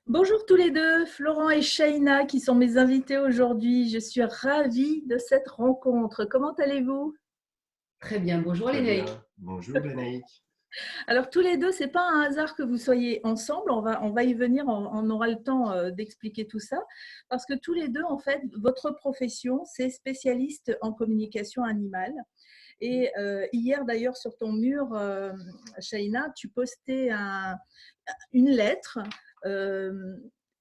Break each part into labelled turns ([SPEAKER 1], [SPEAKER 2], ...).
[SPEAKER 1] Bonjour tous les deux, Florent et Shaina qui sont mes invités aujourd'hui. Je suis ravie de cette rencontre. Comment allez-vous?
[SPEAKER 2] Très bien, bonjour
[SPEAKER 3] Très
[SPEAKER 2] Lénaïque.
[SPEAKER 3] bien. Bonjour Lénaïque.
[SPEAKER 1] Alors tous les deux, c'est pas un hasard que vous soyez ensemble. On va y venir, on aura le temps d'expliquer tout ça. Parce que tous les deux, en fait, votre profession, c'est spécialiste en communication animale. Et hier d'ailleurs sur ton mur, Shaina, tu postais une lettre euh,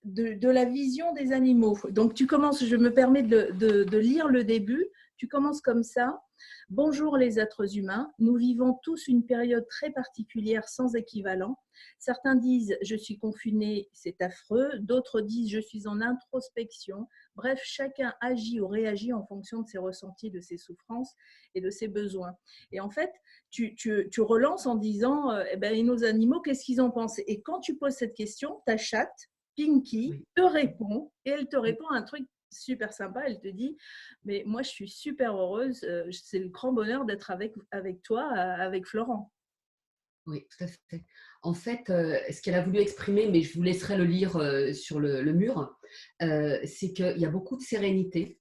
[SPEAKER 1] de la vision des animaux. Donc tu commences, je me permets de lire le début. Tu commences comme ça. Bonjour les êtres humains, nous vivons tous une période très particulière sans équivalent. Certains disent je suis confiné, c'est affreux. D'autres disent je suis en introspection. Bref, chacun agit ou réagit en fonction de ses ressentis, de ses souffrances et de ses besoins. Et en fait, tu relances en disant eh ben, et nos animaux, qu'est-ce qu'ils en pensent? Et quand tu poses cette question, ta chatte, Pinky,
[SPEAKER 2] Oui.
[SPEAKER 1] te répond et elle te répond un truc super sympa. Elle te dit mais moi je suis super heureuse, c'est le grand bonheur d'être avec toi, avec Florent.
[SPEAKER 2] Oui, tout à fait. En fait, ce qu'elle a voulu exprimer, mais je vous laisserai le lire sur le mur, c'est qu'il y a beaucoup de sérénité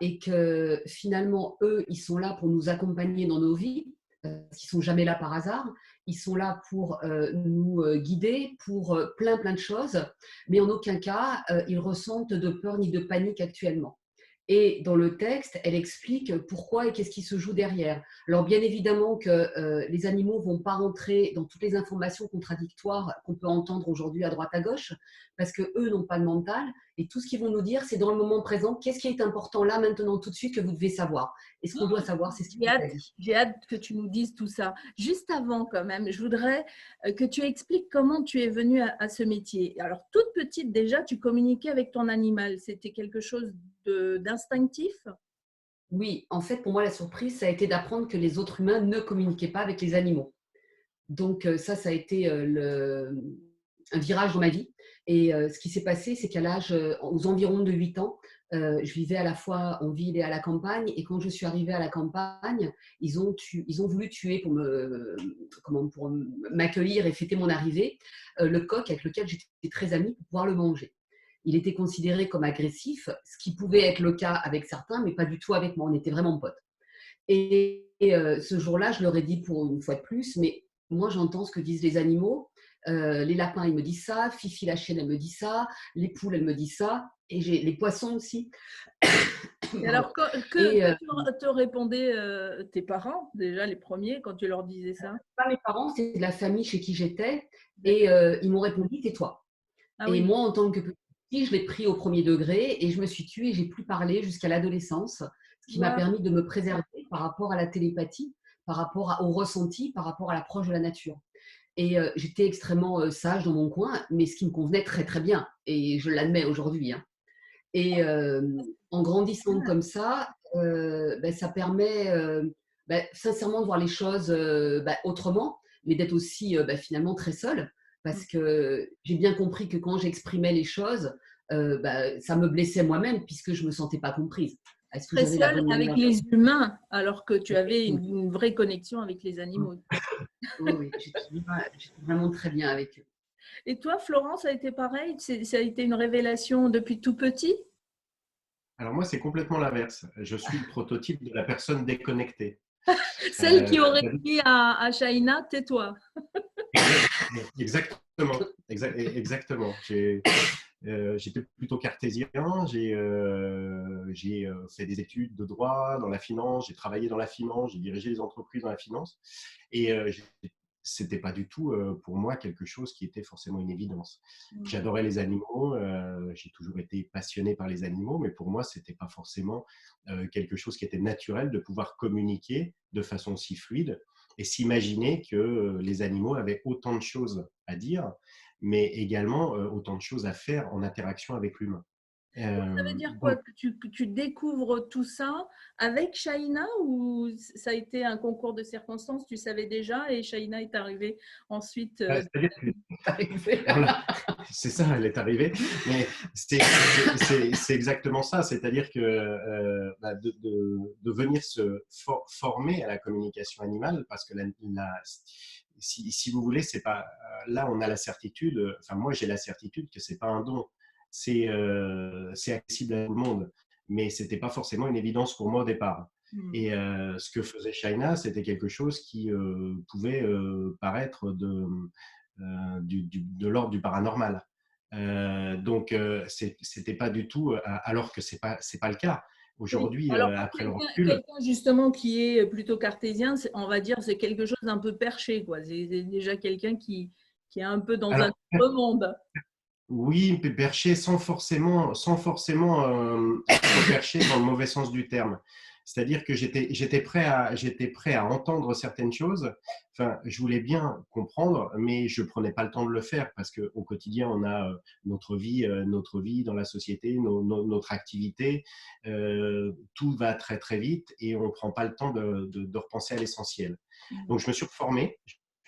[SPEAKER 2] et que finalement, eux, ils sont là pour nous accompagner dans nos vies, parce qu'ils ne sont jamais là par hasard. Ils sont là pour nous guider, pour plein de choses, mais en aucun cas, ils ressentent de peur ni de panique actuellement. Et dans le texte, elle explique pourquoi et qu'est-ce qui se joue derrière. Alors bien évidemment que les animaux ne vont pas rentrer dans toutes les informations contradictoires qu'on peut entendre aujourd'hui à droite à gauche, parce qu'eux n'ont pas de mental, et tout ce qu'ils vont nous dire, c'est dans le moment présent, qu'est-ce qui est important là, maintenant, tout de suite, que vous devez savoir. Et ce qu'on doit savoir, c'est ce qui
[SPEAKER 1] J'ai
[SPEAKER 2] vous a
[SPEAKER 1] hâte,
[SPEAKER 2] dit.
[SPEAKER 1] j'ai hâte que tu nous dises tout ça. Juste avant, quand même, je voudrais que tu expliques comment tu es venue à ce métier. Alors, toute petite déjà, tu communiquais avec ton animal. C'était quelque chose d'instinctif?
[SPEAKER 2] Oui, en fait, pour moi, la surprise, ça a été d'apprendre que les autres humains ne communiquaient pas avec les animaux. Donc ça a été un virage dans ma vie. Et ce qui s'est passé, c'est qu'à l'âge, aux environs de 8 ans, je vivais à la fois en ville et à la campagne. Et quand je suis arrivée à la campagne, ils ont voulu tuer pour m'accueillir et fêter mon arrivée, le coq avec lequel j'étais très amie pour pouvoir le manger. Il était considéré comme agressif, ce qui pouvait être le cas avec certains, mais pas du tout avec moi. On était vraiment potes. Et ce jour-là, je leur ai dit pour une fois de plus, mais moi j'entends ce que disent les animaux. Les lapins, ils me disent ça. Fifi la chienne, elle me dit ça. Les poules, elles me disent ça. Et j'ai les poissons aussi.
[SPEAKER 1] Et
[SPEAKER 2] Pardon.
[SPEAKER 1] alors, que
[SPEAKER 2] Et
[SPEAKER 1] te répondaient tes parents, déjà les premiers, quand tu leur disais ça?
[SPEAKER 2] pas mes parents, c'est de la famille chez qui j'étais. Et
[SPEAKER 1] D'accord.
[SPEAKER 2] ils m'ont répondu, tais-toi.
[SPEAKER 1] Ah
[SPEAKER 2] Et
[SPEAKER 1] oui,
[SPEAKER 2] moi, en tant que petite fille, je l'ai pris au premier degré et je me suis tue et j'ai plus parlé jusqu'à l'adolescence, ce qui m'a
[SPEAKER 1] waouh,
[SPEAKER 2] permis de me préserver par rapport à la télépathie, par rapport au ressenti, par rapport à l'approche de la nature. Et j'étais extrêmement sage dans mon coin, mais ce qui me convenait très très bien, et je l'admets aujourd'hui, hein. Et en grandissant comme ça, ça permet sincèrement de voir les choses autrement, mais d'être aussi finalement très seule, parce que j'ai bien compris que quand j'exprimais les choses, ça me blessait moi-même puisque je ne me sentais pas comprise. Est-ce que
[SPEAKER 1] très
[SPEAKER 2] j'avais la
[SPEAKER 1] seule
[SPEAKER 2] bonne
[SPEAKER 1] avec
[SPEAKER 2] manière de
[SPEAKER 1] les humains, alors que tu avais
[SPEAKER 2] faire?
[SPEAKER 1] une vraie connexion avec les animaux.
[SPEAKER 2] Oui, oui, j'étais vraiment très bien avec eux.
[SPEAKER 1] Et toi, Florence, ça a été pareil? Ça a été une révélation depuis tout petit?
[SPEAKER 3] Alors moi, c'est complètement l'inverse. Je suis le prototype de la personne déconnectée.
[SPEAKER 1] Celle qui aurait
[SPEAKER 3] C'est-à-dire-
[SPEAKER 1] dit à Shaina, tais-toi.
[SPEAKER 3] Exactement, exactement. J'étais plutôt cartésien. J'ai fait des études de droit dans la finance. J'ai travaillé dans la finance. J'ai dirigé des entreprises dans la finance. Et c'était pas du tout pour moi quelque chose qui était forcément une évidence. J'adorais les animaux. J'ai toujours été passionné par les animaux, mais pour moi, c'était pas forcément quelque chose qui était naturel de pouvoir communiquer de façon si fluide et s'imaginer que les animaux avaient autant de choses à dire, mais également autant de choses à faire en interaction avec l'humain.
[SPEAKER 1] Ça veut dire quoi?
[SPEAKER 3] Donc,
[SPEAKER 1] Que tu découvres tout ça avec Shaina ou ça a été un concours de circonstances, tu savais déjà et Shaina est arrivée ensuite
[SPEAKER 3] c'est-à-dire que
[SPEAKER 2] Arrivé.
[SPEAKER 3] voilà, c'est ça, elle est arrivée. Mais c'est exactement ça, c'est-à-dire que de venir se former à la communication animale, parce que si vous voulez, c'est pas là on a la certitude. Enfin, moi j'ai la certitude que c'est pas un don. C'est accessible à tout le monde, mais c'était pas forcément une évidence pour moi au départ. Et ce que faisait Shaina, c'était quelque chose qui pouvait paraître de l'ordre du paranormal. Donc, c'était pas du tout, alors que c'est pas le cas.
[SPEAKER 1] Oui.
[SPEAKER 3] Aujourd'hui,
[SPEAKER 1] Alors, pour
[SPEAKER 3] après le recul,
[SPEAKER 1] quelqu'un justement qui est plutôt cartésien, on va dire c'est quelque chose d'un peu perché, quoi. C'est déjà quelqu'un qui est un peu dans un
[SPEAKER 3] alors
[SPEAKER 1] autre monde.
[SPEAKER 3] oui, perché sans forcément être perché dans le mauvais sens du terme. C'est-à-dire que j'étais prêt à entendre certaines choses. Enfin, je voulais bien comprendre, mais je prenais pas le temps de le faire parce qu'au quotidien, on a notre vie dans la société, notre activité. Tout va très très vite et on prend pas le temps de repenser à l'essentiel. Donc, je me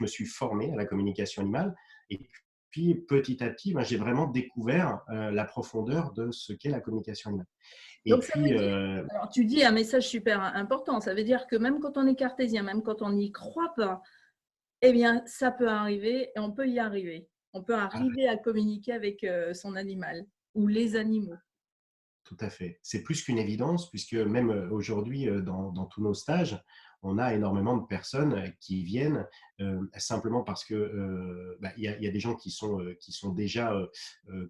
[SPEAKER 3] suis formé à la communication animale et puis petit à petit, ben, j'ai vraiment découvert la profondeur de ce qu'est la communication animale. Et
[SPEAKER 1] Donc, ça veut
[SPEAKER 3] puis,
[SPEAKER 1] dire, alors tu dis un message super important, ça veut dire que même quand on est cartésien, même quand on n'y croit pas, eh bien, ça peut arriver et on peut y arriver. On peut arriver à communiquer avec son animal ou les animaux.
[SPEAKER 3] tout à fait. C'est plus qu'une évidence, puisque même aujourd'hui, dans tous nos stages, on a énormément de personnes qui viennent simplement parce que bah, il y a des gens qui sont déjà,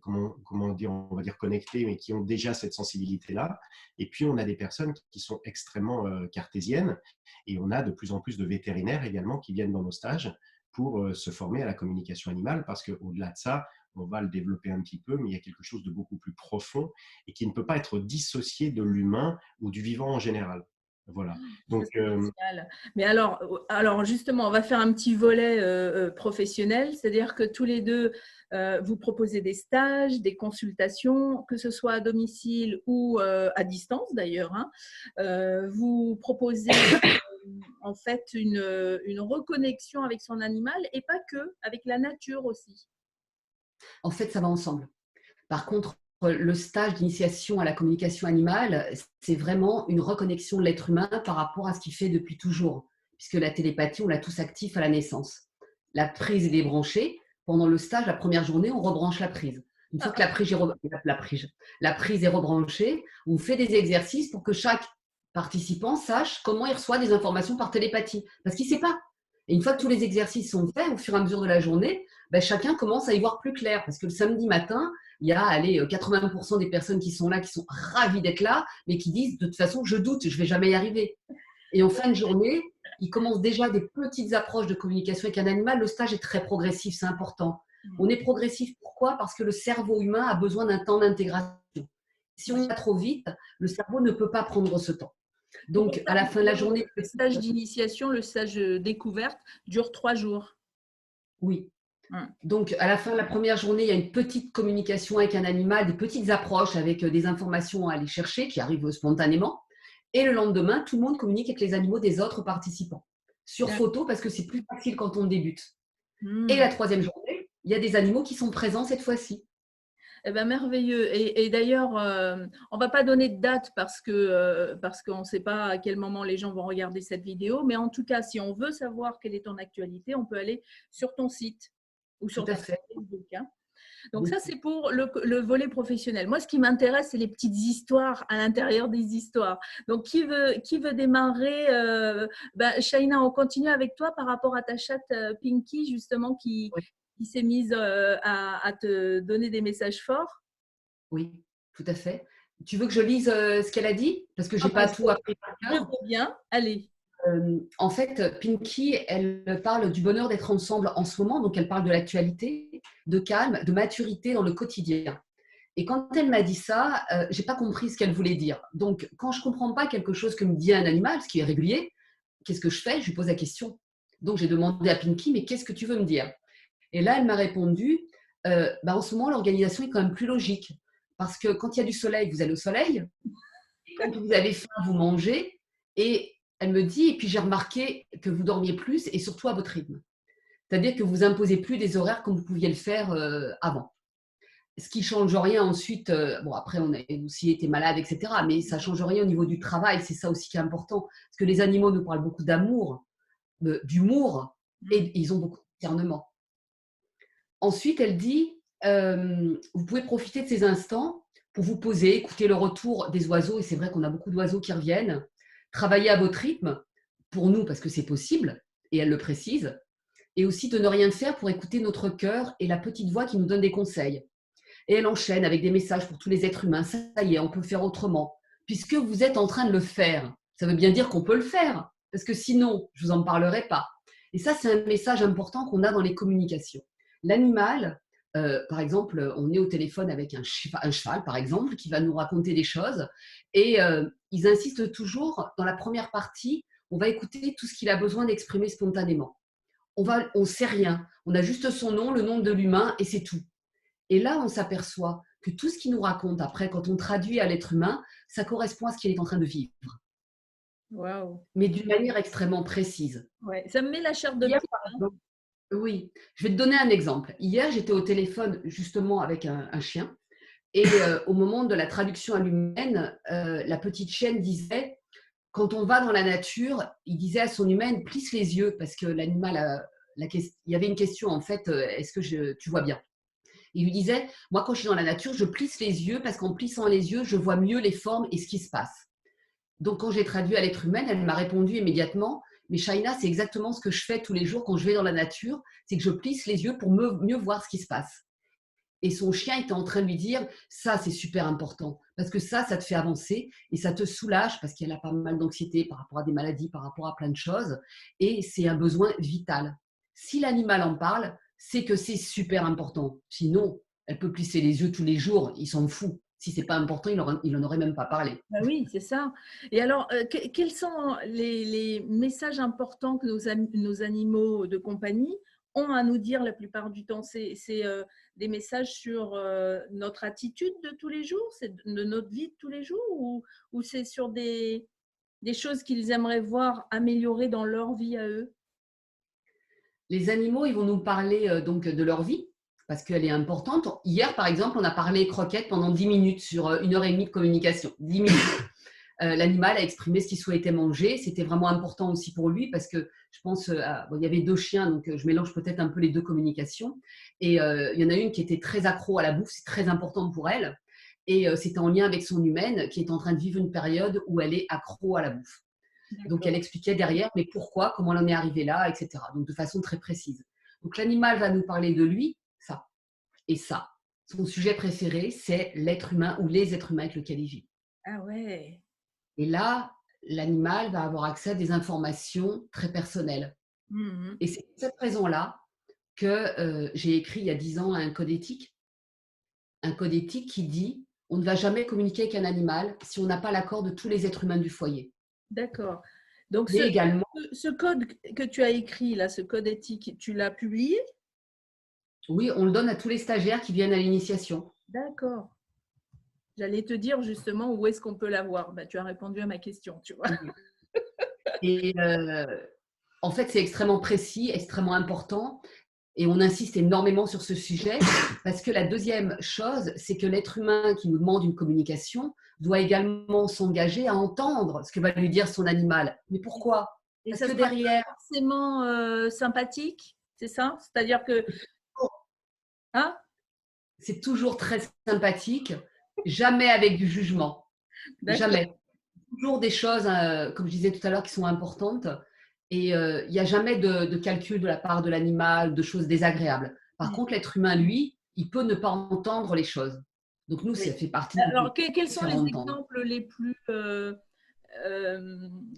[SPEAKER 3] comment dire, on va dire connectés, mais qui ont déjà cette sensibilité-là. Et puis, on a des personnes qui sont extrêmement cartésiennes. Et on a de plus en plus de vétérinaires également qui viennent dans nos stages pour se former à la communication animale, parce qu'au-delà de ça, on va le développer un petit peu, mais il y a quelque chose de beaucoup plus profond et qui ne peut pas être dissocié de l'humain ou du vivant en général. Voilà.
[SPEAKER 1] Ça,
[SPEAKER 3] Donc,
[SPEAKER 1] c'est génial. Mais alors justement, on va faire un petit volet professionnel, c'est-à-dire que tous les deux, vous proposez des stages, des consultations, que ce soit à domicile ou à distance d'ailleurs, hein. Vous proposez en fait une reconnexion avec son animal et pas que, avec la nature aussi.
[SPEAKER 2] En fait, ça va ensemble. Par contre, le stage d'initiation à la communication animale, c'est vraiment une reconnexion de l'être humain par rapport à ce qu'il fait depuis toujours, puisque la télépathie, on l'a tous actif à la naissance. La prise est débranchée. Pendant le stage, la première journée, on rebranche la prise. Une fois que la prise est rebranchée, on fait des exercices pour que chaque participant sache comment il reçoit des informations par télépathie, parce qu'il ne sait pas. Et une fois que tous les exercices sont faits, au fur et à mesure de la journée, ben, chacun commence à y voir plus clair, parce que le samedi matin, il y a 80% des personnes qui sont là, qui sont ravies d'être là, mais qui disent de toute façon, je doute, je ne vais jamais y arriver. Et en fin de journée, ils commencent déjà des petites approches de communication avec un animal. Le stage est très progressif, c'est important. On est progressif, pourquoi? Parce que le cerveau humain a besoin d'un temps d'intégration. Si on va trop vite, le cerveau ne peut pas prendre ce temps. Donc, à la fin de la journée…
[SPEAKER 1] Le stage d'initiation, le stage découverte dure 3 jours.
[SPEAKER 2] Oui. Donc, à la fin de la première journée, il y a une petite communication avec un animal, des petites approches avec des informations à aller chercher qui arrivent spontanément. Et le lendemain, tout le monde communique avec les animaux des autres participants. Sur photo, parce que c'est plus facile quand on débute. Et la troisième journée, il y a des animaux qui sont présents cette fois-ci.
[SPEAKER 1] Eh ben, merveilleux. Et d'ailleurs, on ne va pas donner de date parce qu'on ne sait pas à quel moment les gens vont regarder cette vidéo. Mais en tout cas, si on veut savoir quelle est ton actualité, on peut aller sur ton site ou sur ta page Facebook, hein. Donc ça, c'est pour le volet professionnel. Moi, ce qui m'intéresse, c'est les petites histoires à l'intérieur des histoires. Donc, qui veut démarrer Shaina, on continue avec toi par rapport à ta chatte Pinky, justement, qui s'est mise à te donner des messages forts.
[SPEAKER 2] Oui, tout à fait. Tu veux que je lise ce qu'elle a dit? Parce que je n'ai pas tout appris par cœur.
[SPEAKER 1] Je veux bien, allez.
[SPEAKER 2] En fait, Pinky, elle parle du bonheur d'être ensemble en ce moment. Donc, elle parle de l'actualité, de calme, de maturité dans le quotidien. Et quand elle m'a dit ça, je n'ai pas compris ce qu'elle voulait dire. Donc, quand je ne comprends pas quelque chose que me dit un animal, ce qui est régulier, qu'est-ce que je fais? Je lui pose la question. Donc, j'ai demandé à Pinky, mais qu'est-ce que tu veux me dire? Et là, elle m'a répondu, en ce moment, l'organisation est quand même plus logique. Parce que quand il y a du soleil, vous allez au soleil. Et quand vous avez faim, vous mangez. Et elle me dit, et puis j'ai remarqué que vous dormiez plus et surtout à votre rythme. C'est-à-dire que vous imposez plus des horaires comme vous pouviez le faire avant. Ce qui ne change rien ensuite, après on a aussi été malade, etc. Mais ça ne change rien au niveau du travail, c'est ça aussi qui est important. Parce que les animaux nous parlent beaucoup d'amour, d'humour, Et ils ont beaucoup de discernement. Ensuite, elle dit, vous pouvez profiter de ces instants pour vous poser, écouter le retour des oiseaux, et c'est vrai qu'on a beaucoup d'oiseaux qui reviennent, travailler à votre rythme, pour nous, parce que c'est possible, et elle le précise, et aussi de ne rien faire pour écouter notre cœur et la petite voix qui nous donne des conseils. Et elle enchaîne avec des messages pour tous les êtres humains. Ça y est, on peut faire autrement. Puisque vous êtes en train de le faire, ça veut bien dire qu'on peut le faire. Parce que sinon, je ne vous en parlerai pas. Et ça, c'est un message important qu'on a dans les communications. L'animal, par exemple, on est au téléphone avec un cheval, par exemple, qui va nous raconter des choses. Et ils insistent toujours, dans la première partie, on va écouter tout ce qu'il a besoin d'exprimer spontanément. On ne sait rien. On a juste son nom, le nom de l'humain, et c'est tout. Et là, on s'aperçoit que tout ce qu'il nous raconte après, quand on traduit à l'être humain, ça correspond à ce qu'il est en train de vivre.
[SPEAKER 1] Waouh.
[SPEAKER 2] Mais d'une manière extrêmement précise.
[SPEAKER 1] Ouais, ça me met la chair de
[SPEAKER 2] Hier,
[SPEAKER 1] poule.
[SPEAKER 2] par exemple, oui, je vais te donner un exemple. Hier, j'étais au téléphone justement avec un chien. Et au moment de la traduction à l'humaine, la petite chienne disait, quand on va dans la nature, il disait à son humaine, plisse les yeux, parce que l'animal, il y avait une question en fait, est-ce que tu vois bien? Il lui disait, moi quand je suis dans la nature, je plisse les yeux parce qu'en plissant les yeux, je vois mieux les formes et ce qui se passe. Donc quand j'ai traduit à l'être humaine, elle m'a répondu immédiatement, mais Shaina, c'est exactement ce que je fais tous les jours quand je vais dans la nature, c'est que je plisse les yeux pour mieux voir ce qui se passe. Et son chien était en train de lui dire, ça c'est super important, parce que ça te fait avancer et ça te soulage, parce qu'elle a pas mal d'anxiété par rapport à des maladies, par rapport à plein de choses, et c'est un besoin vital. Si l'animal en parle, c'est que c'est super important. Sinon, elle peut plisser les yeux tous les jours, il s'en fout. Si c'est pas important, il en aurait même pas parlé.
[SPEAKER 1] Bah oui, c'est ça. Et alors, quels sont les messages importants que nos animaux de compagnie ont à nous dire la plupart du temps? C'est des messages sur notre attitude de tous les jours, c'est de notre vie de tous les jours, ou c'est sur des choses qu'ils aimeraient voir améliorées dans leur vie à eux?
[SPEAKER 2] Les animaux, ils vont nous parler donc de leur vie, parce qu'elle est importante. Hier, par exemple, on a parlé croquettes pendant 10 minutes sur 1 heure et demie de communication. 10 minutes. L'animal a exprimé ce qu'il souhaitait manger. C'était vraiment important aussi pour lui parce que je pense, il y avait 2 chiens, donc je mélange peut-être un peu les 2 communications. Et il y en a une qui était très accro à la bouffe, c'est très important pour elle. Et c'était en lien avec son humaine qui est en train de vivre une période où elle est accro à la bouffe. Donc, elle expliquait derrière, mais pourquoi, comment on en est arrivé là, etc. Donc, de façon très précise. Donc, l'animal va nous parler de lui, ça, et ça. Son sujet préféré, c'est l'être humain ou les êtres humains avec lesquels il vit.
[SPEAKER 1] Ah ouais.
[SPEAKER 2] Et là, l'animal va avoir accès à des informations très personnelles.
[SPEAKER 1] Mhm.
[SPEAKER 2] Et c'est pour cette raison-là que j'ai écrit il y a 10 ans un code éthique qui dit on ne va jamais communiquer avec un animal si on n'a pas l'accord de tous les êtres humains du foyer.
[SPEAKER 1] D'accord. Donc,
[SPEAKER 2] Mais également,
[SPEAKER 1] ce code que tu as écrit, là, ce code éthique, tu l'as publié?
[SPEAKER 2] oui, on le donne à tous les stagiaires qui viennent à l'initiation.
[SPEAKER 1] D'accord. J'allais te dire justement où est-ce qu'on peut l'avoir. Bah, tu as répondu à ma question, tu vois.
[SPEAKER 2] Et en fait, c'est extrêmement précis, extrêmement important. Et on insiste énormément sur ce sujet parce que la deuxième chose, c'est que l'être humain qui nous demande une communication doit également s'engager à entendre ce que va lui dire son animal. Mais pourquoi?
[SPEAKER 1] Et
[SPEAKER 2] Parce
[SPEAKER 1] ça
[SPEAKER 2] que
[SPEAKER 1] sera
[SPEAKER 2] derrière,
[SPEAKER 1] pas forcément sympathique, c'est ça? C'est-à-dire que, hein?
[SPEAKER 2] c'est toujours très sympathique, jamais avec du jugement.
[SPEAKER 1] D'accord.
[SPEAKER 2] Jamais. Toujours des choses, comme je disais tout à l'heure, qui sont importantes. Et il n'y a jamais de calcul de la part de l'animal, de choses désagréables. Par contre, l'être humain, lui, il peut ne pas entendre les choses. Donc nous, ça
[SPEAKER 1] Oui.
[SPEAKER 2] fait partie de
[SPEAKER 1] Alors, quels
[SPEAKER 2] nous
[SPEAKER 1] sont
[SPEAKER 2] faire
[SPEAKER 1] les
[SPEAKER 2] entendre.
[SPEAKER 1] exemples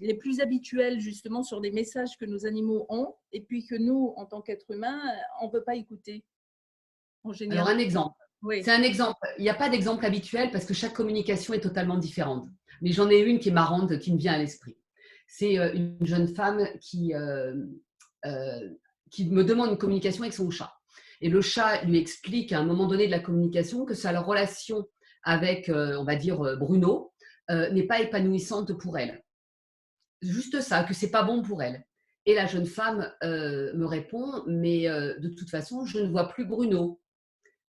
[SPEAKER 1] les plus habituels justement sur des messages que nos animaux ont et puis que nous, en tant qu'êtres humains, on ne peut pas écouter en
[SPEAKER 2] Alors,
[SPEAKER 1] général?
[SPEAKER 2] un exemple.
[SPEAKER 1] Oui.
[SPEAKER 2] C'est un exemple. Il n'y a pas d'exemple habituel parce que chaque communication est totalement différente. Mais j'en ai une qui est marrante, qui me vient à l'esprit. C'est une jeune femme euh, qui me demande une communication avec son chat. Et le chat lui explique à un moment donné de la communication que sa relation avec, on va dire, Bruno, n'est pas épanouissante pour elle. Juste ça, que c'est pas bon pour elle. Et la jeune femme me répond, mais de toute façon, je ne vois plus Bruno.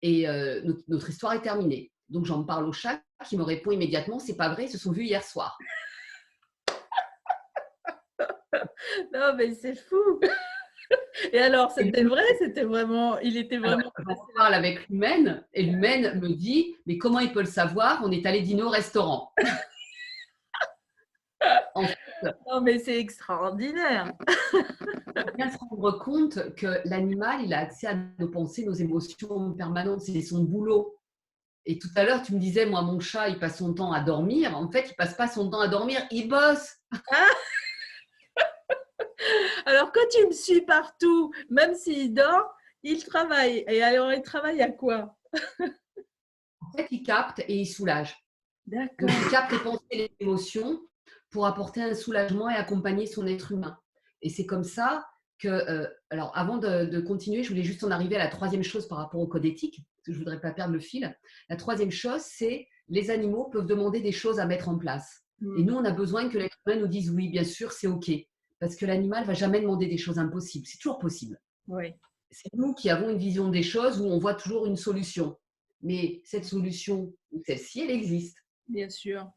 [SPEAKER 2] Et notre histoire est terminée. Donc j'en parle au chat qui me répond immédiatement, c'est pas vrai, ils se sont vus hier soir.
[SPEAKER 1] Non, mais c'est fou. Et alors,
[SPEAKER 2] Et
[SPEAKER 1] c'était vrai? C'était vraiment, il était
[SPEAKER 2] alors,
[SPEAKER 1] vraiment
[SPEAKER 2] je parle avec l'humaine et l'humaine me dit, mais comment il peut le savoir? On est allé dîner au restaurant. En fait,
[SPEAKER 1] non, mais c'est extraordinaire.
[SPEAKER 2] il faut bien se rendre compte que l'animal, il a accès à nos pensées, nos émotions permanentes. C'est son boulot. Et tout à l'heure, tu me disais, moi, mon chat, il passe son temps à dormir. En fait, il passe pas son temps à dormir, il bosse.
[SPEAKER 1] Alors, quand tu me suis partout, même s'il dort, il travaille. Et alors, il travaille à quoi?
[SPEAKER 2] En fait, il capte et il soulage. Donc,
[SPEAKER 1] D'accord.
[SPEAKER 2] il capte les pensées et les émotions pour apporter un soulagement et accompagner son être humain. Et c'est comme ça que, alors avant de continuer, je voulais juste en arriver à la troisième chose par rapport au code éthique, parce que je ne voudrais pas perdre le fil. La troisième chose, c'est les animaux peuvent demander des choses à mettre en place. Et nous, on a besoin que l'être humain nous dise oui, bien sûr, c'est OK. Parce que l'animal ne va jamais demander des choses impossibles. C'est toujours possible.
[SPEAKER 1] Oui,
[SPEAKER 2] C'est nous qui avons une vision des choses où on voit toujours une solution. Mais cette solution, celle-ci, elle existe.
[SPEAKER 1] bien sûr.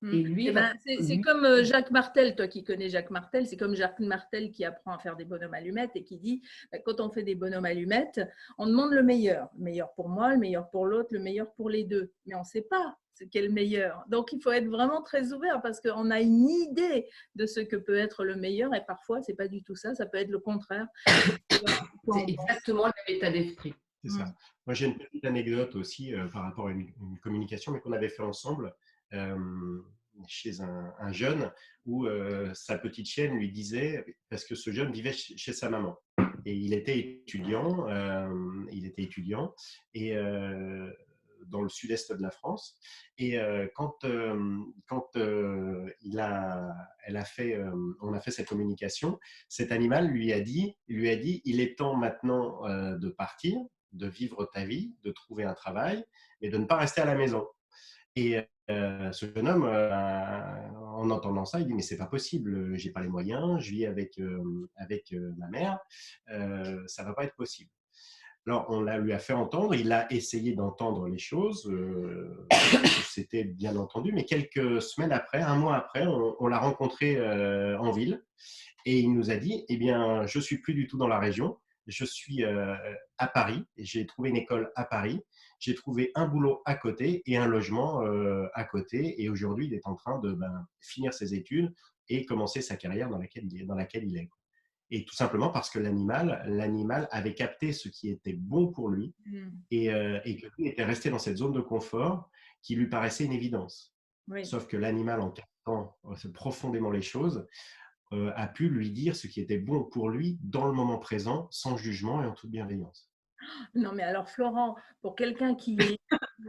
[SPEAKER 2] Et lui
[SPEAKER 1] Eh
[SPEAKER 2] va.
[SPEAKER 1] ben, c'est
[SPEAKER 2] Lui,
[SPEAKER 1] comme Jacques Martel, toi qui connais Jacques Martel, c'est comme Jacques Martel qui apprend à faire des bonhommes allumettes et qui dit quand on fait des bonhommes allumettes, on demande le meilleur pour moi, le meilleur pour l'autre, le meilleur pour les deux. Mais on ne sait pas ce qu'est le meilleur. Donc il faut être vraiment très ouvert parce qu'on a une idée de ce que peut être le meilleur et parfois c'est pas du tout ça, ça peut être le contraire.
[SPEAKER 2] c'est exactement le même état d'esprit.
[SPEAKER 3] C'est ça. Moi, j'ai une petite anecdote aussi par rapport à une communication, mais qu'on avait fait ensemble chez un jeune où sa petite chienne lui disait, parce que ce jeune vivait chez sa maman, et il était étudiant et dans le sud-est de la France. Et on a fait cette communication, cet animal lui a dit, il est temps maintenant de partir, de vivre ta vie, de trouver un travail, et de ne pas rester à la maison. Et ce jeune homme, en entendant ça, il dit mais c'est pas possible, j'ai pas les moyens, je vis avec ma mère, ça va pas être possible. Alors lui a fait entendre, il a essayé d'entendre les choses, c'était bien entendu, mais quelques semaines après, un mois après, on l'a rencontré en ville. Et il nous a dit, eh bien, je suis plus du tout dans la région, je suis à Paris, et j'ai trouvé une école à Paris, j'ai trouvé un boulot à côté et un logement à côté, et aujourd'hui, il est en train de finir ses études et commencer sa carrière dans laquelle il est. Et tout simplement parce que l'animal avait capté ce qui était bon pour lui et que lui était resté dans cette zone de confort qui lui paraissait une évidence.
[SPEAKER 1] Oui.
[SPEAKER 3] Sauf que l'animal, en captant profondément les choses, a pu lui dire ce qui était bon pour lui dans le moment présent, sans jugement et en toute bienveillance.
[SPEAKER 1] Non, mais alors Florent, pour quelqu'un qui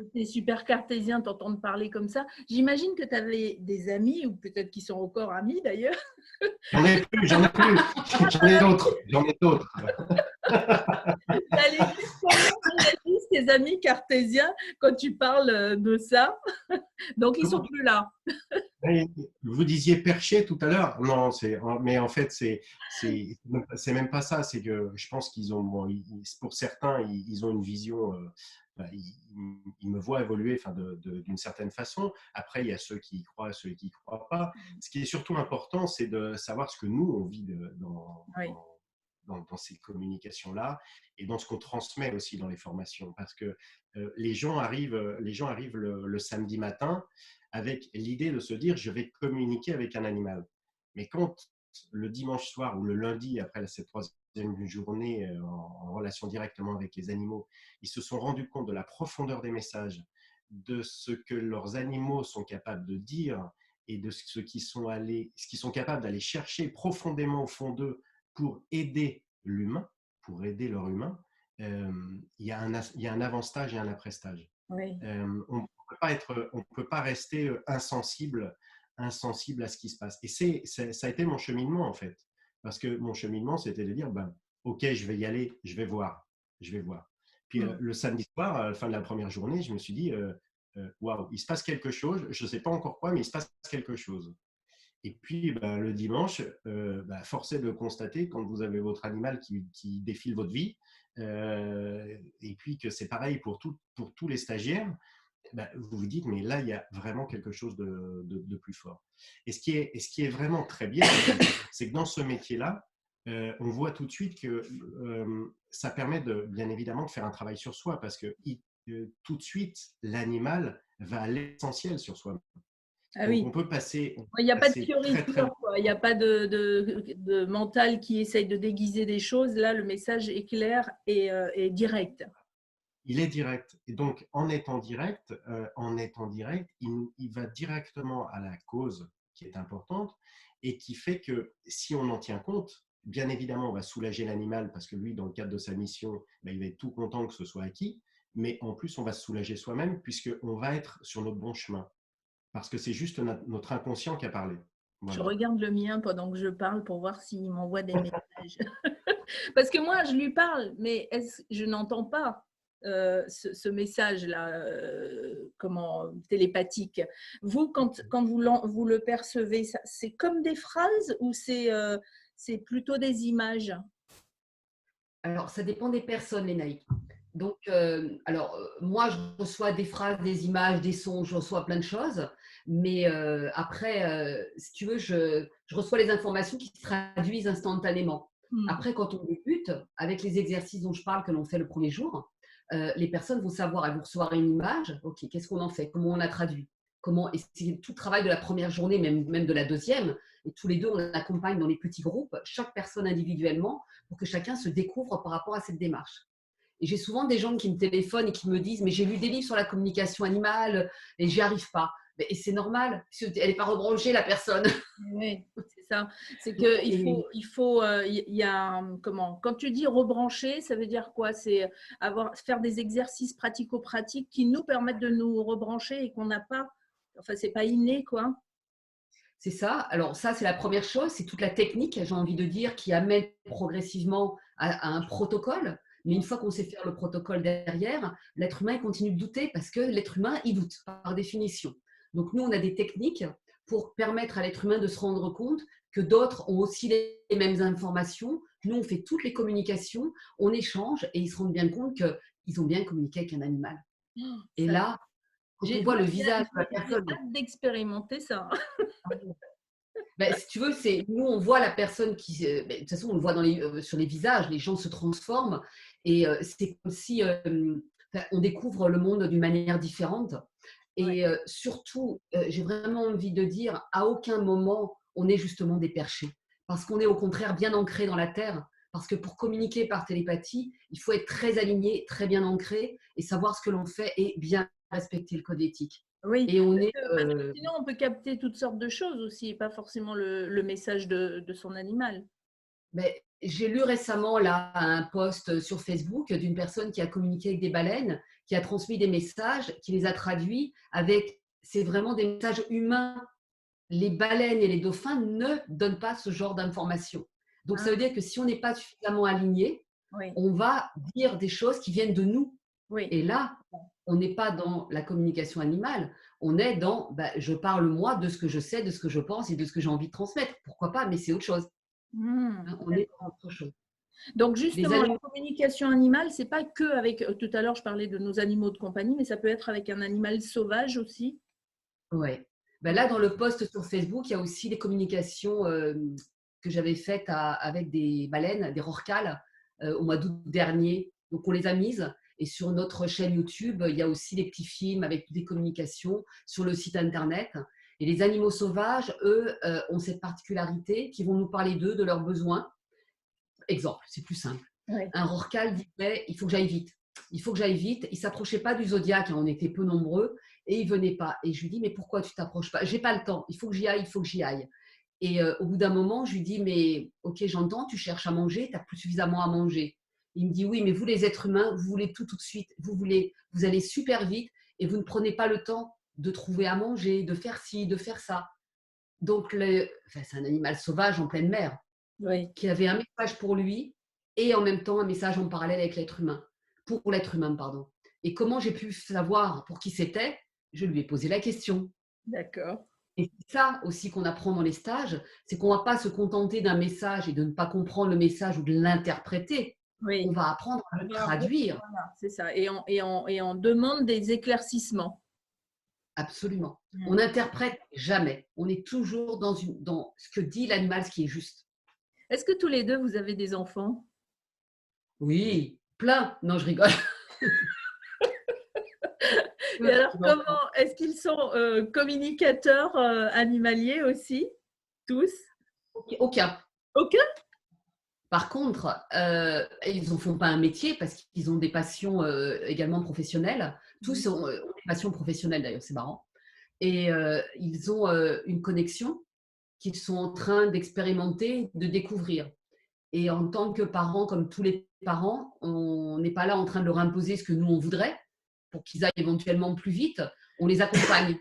[SPEAKER 1] était super cartésien, t'entendre parler comme ça, j'imagine que tu avais des amis, ou peut-être qui sont encore amis d'ailleurs.
[SPEAKER 3] J'en ai plus, j'en ai d'autres.
[SPEAKER 1] T'allais dire comment réagissent tes amis cartésiens quand tu parles de ça. Donc ils sont plus là.
[SPEAKER 3] Vous disiez perché tout à l'heure. Non, mais en fait, c'est même pas ça. C'est que je pense qu'ils ont, bon, pour certains, ils ont une vision. Ils me voient évoluer, enfin, d'une certaine façon. Après, il y a ceux qui y croient, ceux qui y croient pas. Ce qui est surtout important, c'est de savoir ce que nous on vit
[SPEAKER 1] Oui.
[SPEAKER 3] dans ces communications-là et dans ce qu'on transmet aussi dans les formations. Parce que les gens arrivent le samedi matin avec l'idée de se dire je vais communiquer avec un animal. Mais quand le dimanche soir ou le lundi, après cette troisième journée en relation directement avec les animaux, ils se sont rendus compte de la profondeur des messages, de ce que leurs animaux sont capables de dire et de ce qu'ils sont capables d'aller chercher profondément au fond d'eux pour aider l'humain, pour aider leur humain, il y a un avant-stage et un après-stage.
[SPEAKER 1] Oui.
[SPEAKER 3] On ne peut pas rester insensible à ce qui se passe. Et ça a été mon cheminement, en fait. Parce que mon cheminement, c'était de dire, OK, je vais y aller, je vais voir. Puis le samedi soir, à la fin de la première journée, je me suis dit, waouh, il se passe quelque chose, je ne sais pas encore quoi, mais il se passe quelque chose. Et puis, le dimanche, force est de constater, quand vous avez votre animal qui défile votre vie, et puis que c'est pareil pour tous les stagiaires, vous vous dites, mais là, il y a vraiment quelque chose de plus fort. Et ce qui est vraiment très bien, c'est que dans ce métier-là, on voit tout de suite que ça permet bien évidemment de faire un travail sur soi parce que tout de suite, l'animal va à l'essentiel sur soi.
[SPEAKER 1] Ah
[SPEAKER 3] Donc,
[SPEAKER 1] oui.
[SPEAKER 3] on peut passer
[SPEAKER 1] Il n'y a pas de
[SPEAKER 3] très, très
[SPEAKER 1] fioriture, quoi. Il n'y a pas de mental qui essaye de déguiser des choses. Là, le message est clair et direct.
[SPEAKER 3] Il est direct. Et donc, en étant direct, il va directement à la cause qui est importante et qui fait que si on en tient compte, bien évidemment, on va soulager l'animal parce que lui, dans le cadre de sa mission, ben, il va être tout content que ce soit acquis. Mais en plus, on va se soulager soi-même puisqu'on va être sur notre bon chemin. Parce que c'est juste notre inconscient qui a parlé.
[SPEAKER 1] Je
[SPEAKER 3] Voilà.
[SPEAKER 1] regarde le mien pendant que je parle pour voir s'il m'envoie des messages. Parce que moi, je lui parle, mais je n'entends pas ce message-là, comment télépathique. Vous, quand vous le percevez, c'est comme des phrases ou c'est plutôt des images?
[SPEAKER 2] Alors, ça dépend des personnes, les naïcs. Donc, moi, je reçois des phrases, des images, des sons, je reçois plein de choses. Mais après, si tu veux, je reçois les informations qui se traduisent instantanément.
[SPEAKER 1] Hmm.
[SPEAKER 2] Après, quand on débute, avec les exercices dont je parle, que l'on fait le premier jour, les personnes vont savoir, elles vont recevoir une image. OK, qu'est-ce qu'on en fait? Comment on la traduit? Comment, et c'est tout le travail de la première journée, même de la deuxième. Et tous les deux, on accompagne dans les petits groupes, chaque personne individuellement, pour que chacun se découvre par rapport à cette démarche. Et j'ai souvent des gens qui me téléphonent et qui me disent « mais j'ai lu des livres sur la communication animale et j'y arrive pas ». Et c'est normal, parce qu'elle n'est pas rebranchée, la personne.
[SPEAKER 1] Oui, c'est ça. C'est qu'il y a, comment, quand tu dis rebrancher, ça veut dire quoi? C'est faire des exercices pratico-pratiques qui nous permettent de nous rebrancher et qu'on n'a pas, enfin, c'est pas inné, quoi.
[SPEAKER 2] C'est ça. Alors ça, c'est la première chose. C'est toute la technique, j'ai envie de dire, qui amène progressivement à un protocole. Mais une fois qu'on sait faire le protocole derrière, l'être humain il continue de douter parce que l'être humain, il doute par définition. Donc nous, on a des techniques pour permettre à l'être humain de se rendre compte que d'autres ont aussi les mêmes informations. Nous, on fait toutes les communications, on échange et ils se rendent bien compte qu'ils ont bien communiqué avec un animal. Et
[SPEAKER 1] Ça,
[SPEAKER 2] là, quand on voit le visage de la
[SPEAKER 1] j'ai
[SPEAKER 2] personne,
[SPEAKER 1] hâte d'expérimenter ça.
[SPEAKER 2] ben, si tu veux, nous, on voit la personne qui. Ben, de toute façon, on le voit sur les visages, les gens se transforment et c'est comme si on découvre le monde d'une manière différente.
[SPEAKER 1] Ouais.
[SPEAKER 2] Et surtout, j'ai vraiment envie de dire, à aucun moment, on est justement des perchés. Parce qu'on est au contraire bien ancré dans la terre. Parce que pour communiquer par télépathie, il faut être très aligné, très bien ancré et savoir ce que l'on fait et bien respecter le code éthique.
[SPEAKER 1] Oui,
[SPEAKER 2] Et on est.
[SPEAKER 1] parce que sinon on peut capter toutes sortes de choses aussi, pas forcément le message de son animal.
[SPEAKER 2] Mais j'ai lu récemment là un post sur Facebook d'une personne qui a communiqué avec des baleines, qui a transmis des messages, qui les a traduits avec, c'est vraiment des messages humains. Les baleines et les dauphins ne donnent pas ce genre d'informations. Donc ça
[SPEAKER 1] Ah,
[SPEAKER 2] veut dire que si on n'est pas suffisamment aligné,
[SPEAKER 1] oui,
[SPEAKER 2] on va dire des choses qui viennent de nous.
[SPEAKER 1] oui.
[SPEAKER 2] Et là, on n'est pas dans la communication animale, on est dans je parle moi de ce que je sais, de ce que je pense et de ce que j'ai envie de transmettre. Pourquoi pas, mais c'est autre chose. On est dans autre chose.
[SPEAKER 1] Donc
[SPEAKER 2] Les
[SPEAKER 1] justement, la
[SPEAKER 2] animaux,
[SPEAKER 1] communication animale, c'est pas que avec, tout à l'heure je parlais de nos animaux de compagnie, mais ça peut être avec un animal sauvage aussi.
[SPEAKER 2] ouais. Là, dans le post sur Facebook, il y a aussi les communications que j'avais faites avec des baleines, des rorquals, au mois d'août dernier. Donc, on les a mises. Et sur notre chaîne YouTube, il y a aussi des petits films avec des communications sur le site internet. Et les animaux sauvages, eux, ont cette particularité qui vont nous parler d'eux, de leurs besoins. Exemple, c'est plus simple.
[SPEAKER 1] Oui.
[SPEAKER 2] Un rorqual disait il faut que j'aille vite. Il faut que j'aille vite. Il ne s'approchait pas du zodiaque, hein, on était peu nombreux, et il ne venait pas. Et je lui dis mais pourquoi tu ne t'approches pas? J'ai pas le temps, il faut que j'y aille, il faut que j'y aille. Et au bout d'un moment, je lui dis mais ok, j'entends, tu cherches à manger, tu n'as plus suffisamment à manger. Il me dit oui, mais vous les êtres humains, vous voulez tout de suite, vous allez super vite et vous ne prenez pas le temps de trouver à manger, de faire ci, de faire ça. Donc, c'est un animal sauvage en pleine mer
[SPEAKER 1] Oui.
[SPEAKER 2] qui avait un message pour lui et en même temps un message en parallèle avec l'être humain, pour l'être humain, pardon. Et comment j'ai pu savoir pour qui c'était? Je lui ai posé la question.
[SPEAKER 1] D'accord.
[SPEAKER 2] Et c'est ça aussi qu'on apprend dans les stages, c'est qu'on ne va pas se contenter d'un message et de ne pas comprendre le message ou de l'interpréter. On
[SPEAKER 1] Oui.
[SPEAKER 2] va apprendre à le traduire.
[SPEAKER 1] Voilà, c'est ça. Et on demande des éclaircissements.
[SPEAKER 2] Absolument. On n'interprète jamais. On est toujours dans ce que dit l'animal, ce qui est juste.
[SPEAKER 1] Est-ce que tous les deux, vous avez des enfants?
[SPEAKER 2] Oui, plein. Non, je rigole.
[SPEAKER 1] Et alors, comment est-ce qu'ils sont communicateurs animaliers aussi? Tous?
[SPEAKER 2] Aucun.
[SPEAKER 1] Aucun?
[SPEAKER 2] Par contre, ils n'en font pas un métier parce qu'ils ont des passions également professionnelles. Tous ont des passions professionnelles d'ailleurs, c'est marrant. Et ils ont une connexion qu'ils sont en train d'expérimenter, de découvrir. Et en tant que parents, comme tous les parents, on n'est pas là en train de leur imposer ce que nous, on voudrait pour qu'ils aillent éventuellement plus vite. On les accompagne.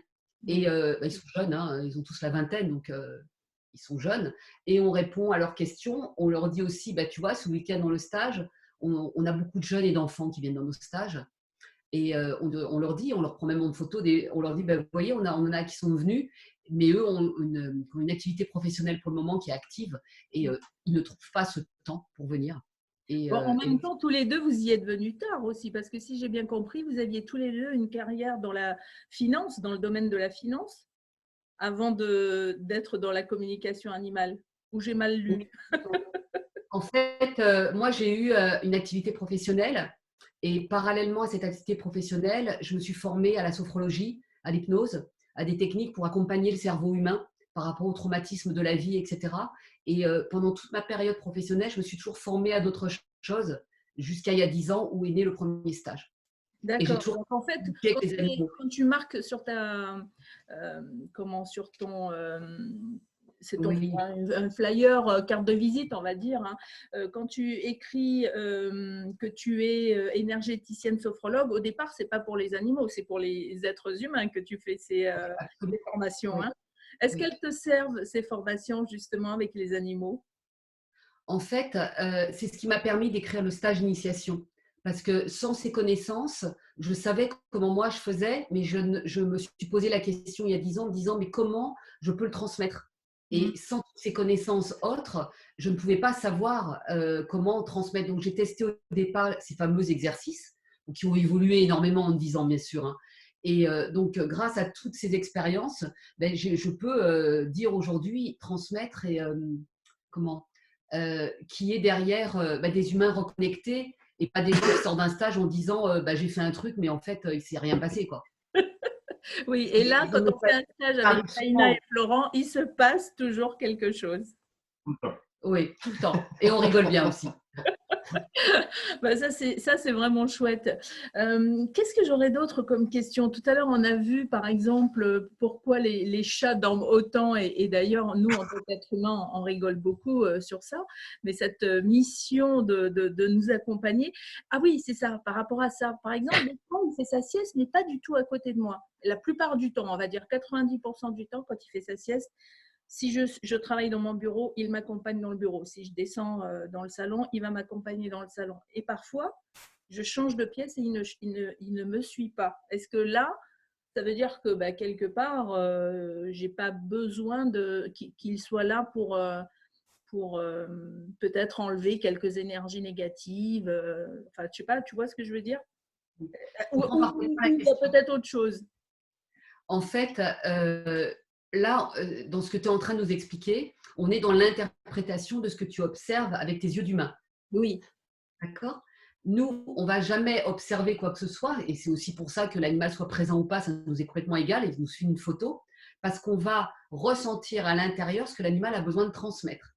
[SPEAKER 2] Et ils sont jeunes, hein, ils ont tous la vingtaine, donc ils sont jeunes. Et on répond à leurs questions. On leur dit aussi, bah, tu vois, ce week-end dans le stage, on a beaucoup de jeunes et d'enfants qui viennent dans nos stages. Et on leur dit, on leur prend même en photo, on leur dit, bah, vous voyez, on en a qui sont venus, mais eux ont une activité professionnelle pour le moment qui est active et ils ne trouvent pas ce temps pour venir.
[SPEAKER 1] Bon, en même temps, tous les deux, vous y êtes venus tard aussi, parce que si j'ai bien compris, vous aviez tous les deux une carrière dans la finance, dans le domaine de la finance, avant d'être dans la communication animale. Ou j'ai mal lu?
[SPEAKER 2] En fait, moi, j'ai eu une activité professionnelle et parallèlement à cette activité professionnelle, je me suis formée à la sophrologie, à l'hypnose, à des techniques pour accompagner le cerveau humain par rapport au traumatisme de la vie, etc. Et pendant toute ma période professionnelle, je me suis toujours formée à d'autres choses jusqu'à il y a 10 ans où est né le premier stage. Et j'ai
[SPEAKER 1] D'accord.
[SPEAKER 2] toujours
[SPEAKER 1] Donc, en fait,
[SPEAKER 2] communiqué avec les animaux.
[SPEAKER 1] quand tu marques sur sur ton, c'est
[SPEAKER 2] Oui.
[SPEAKER 1] un flyer, carte de visite, on va dire, hein. Quand tu écris que tu es énergéticienne sophrologue, au départ, c'est pas pour les animaux, c'est pour les êtres humains que tu fais ces formations,
[SPEAKER 2] Oui.
[SPEAKER 1] hein. Est-ce
[SPEAKER 2] Oui.
[SPEAKER 1] qu'elles te servent, ces formations, justement, avec les animaux?
[SPEAKER 2] En fait, c'est ce qui m'a permis d'écrire le stage d'initiation. Parce que sans ces connaissances, je savais comment moi je faisais, mais je me suis posé la question il y a 10 ans, en me disant, mais comment je peux le transmettre?
[SPEAKER 1] Mmh.
[SPEAKER 2] Et sans ces connaissances autres, je ne pouvais pas savoir comment transmettre. Donc, j'ai testé au départ ces fameux exercices, qui ont évolué énormément en 10 ans, bien sûr, hein. Et donc, grâce à toutes ces expériences, ben, je peux dire aujourd'hui, transmettre et comment qui est derrière des humains reconnectés et pas des gens qui sortent d'un stage en disant j'ai fait un truc, mais en fait, il ne s'est rien passé, quoi.
[SPEAKER 1] Oui, et là,
[SPEAKER 2] Ils
[SPEAKER 1] quand
[SPEAKER 2] ont
[SPEAKER 1] on fait un stage
[SPEAKER 2] ça
[SPEAKER 1] avec
[SPEAKER 2] arrive
[SPEAKER 1] Taïna et
[SPEAKER 2] souvent,
[SPEAKER 1] Florent, il se passe toujours quelque chose.
[SPEAKER 3] Tout le temps.
[SPEAKER 2] oui, tout le temps. Et on rigole bien aussi.
[SPEAKER 1] Bah, ça, c'est vraiment chouette. Qu'est-ce que j'aurais d'autre comme question? Tout à l'heure, on a vu, par exemple, pourquoi les chats dorment autant. Et d'ailleurs, nous, en tant qu'êtres humains, on rigole beaucoup sur ça. Mais cette mission de nous accompagner. Ah oui, c'est ça, par rapport à ça. Par exemple, des fois, il fait sa sieste, mais pas du tout à côté de moi. La plupart du temps, on va dire 90% du temps, quand il fait sa sieste, si je travaille dans mon bureau, il m'accompagne dans le bureau. Si je descends dans le salon, il va m'accompagner dans le salon. Et parfois, je change de pièce et il ne me suit pas. Est-ce que là, ça veut dire que quelque part, je n'ai pas besoin qu'il soit là pour peut-être enlever quelques énergies négatives. Enfin, je sais pas, tu vois ce que je veux dire?
[SPEAKER 2] Je
[SPEAKER 1] Ou
[SPEAKER 2] comprends parfaitement la
[SPEAKER 1] il y a
[SPEAKER 2] question.
[SPEAKER 1] peut-être autre chose.
[SPEAKER 2] En fait, là, dans ce que tu es en train de nous expliquer, on est dans l'interprétation de ce que tu observes avec tes yeux d'humain.
[SPEAKER 1] Oui.
[SPEAKER 2] D'accord? Nous, on ne va jamais observer quoi que ce soit, et c'est aussi pour ça que l'animal soit présent ou pas, ça nous est complètement égal, et nous suit une photo, parce qu'on va ressentir à l'intérieur ce que l'animal a besoin de transmettre.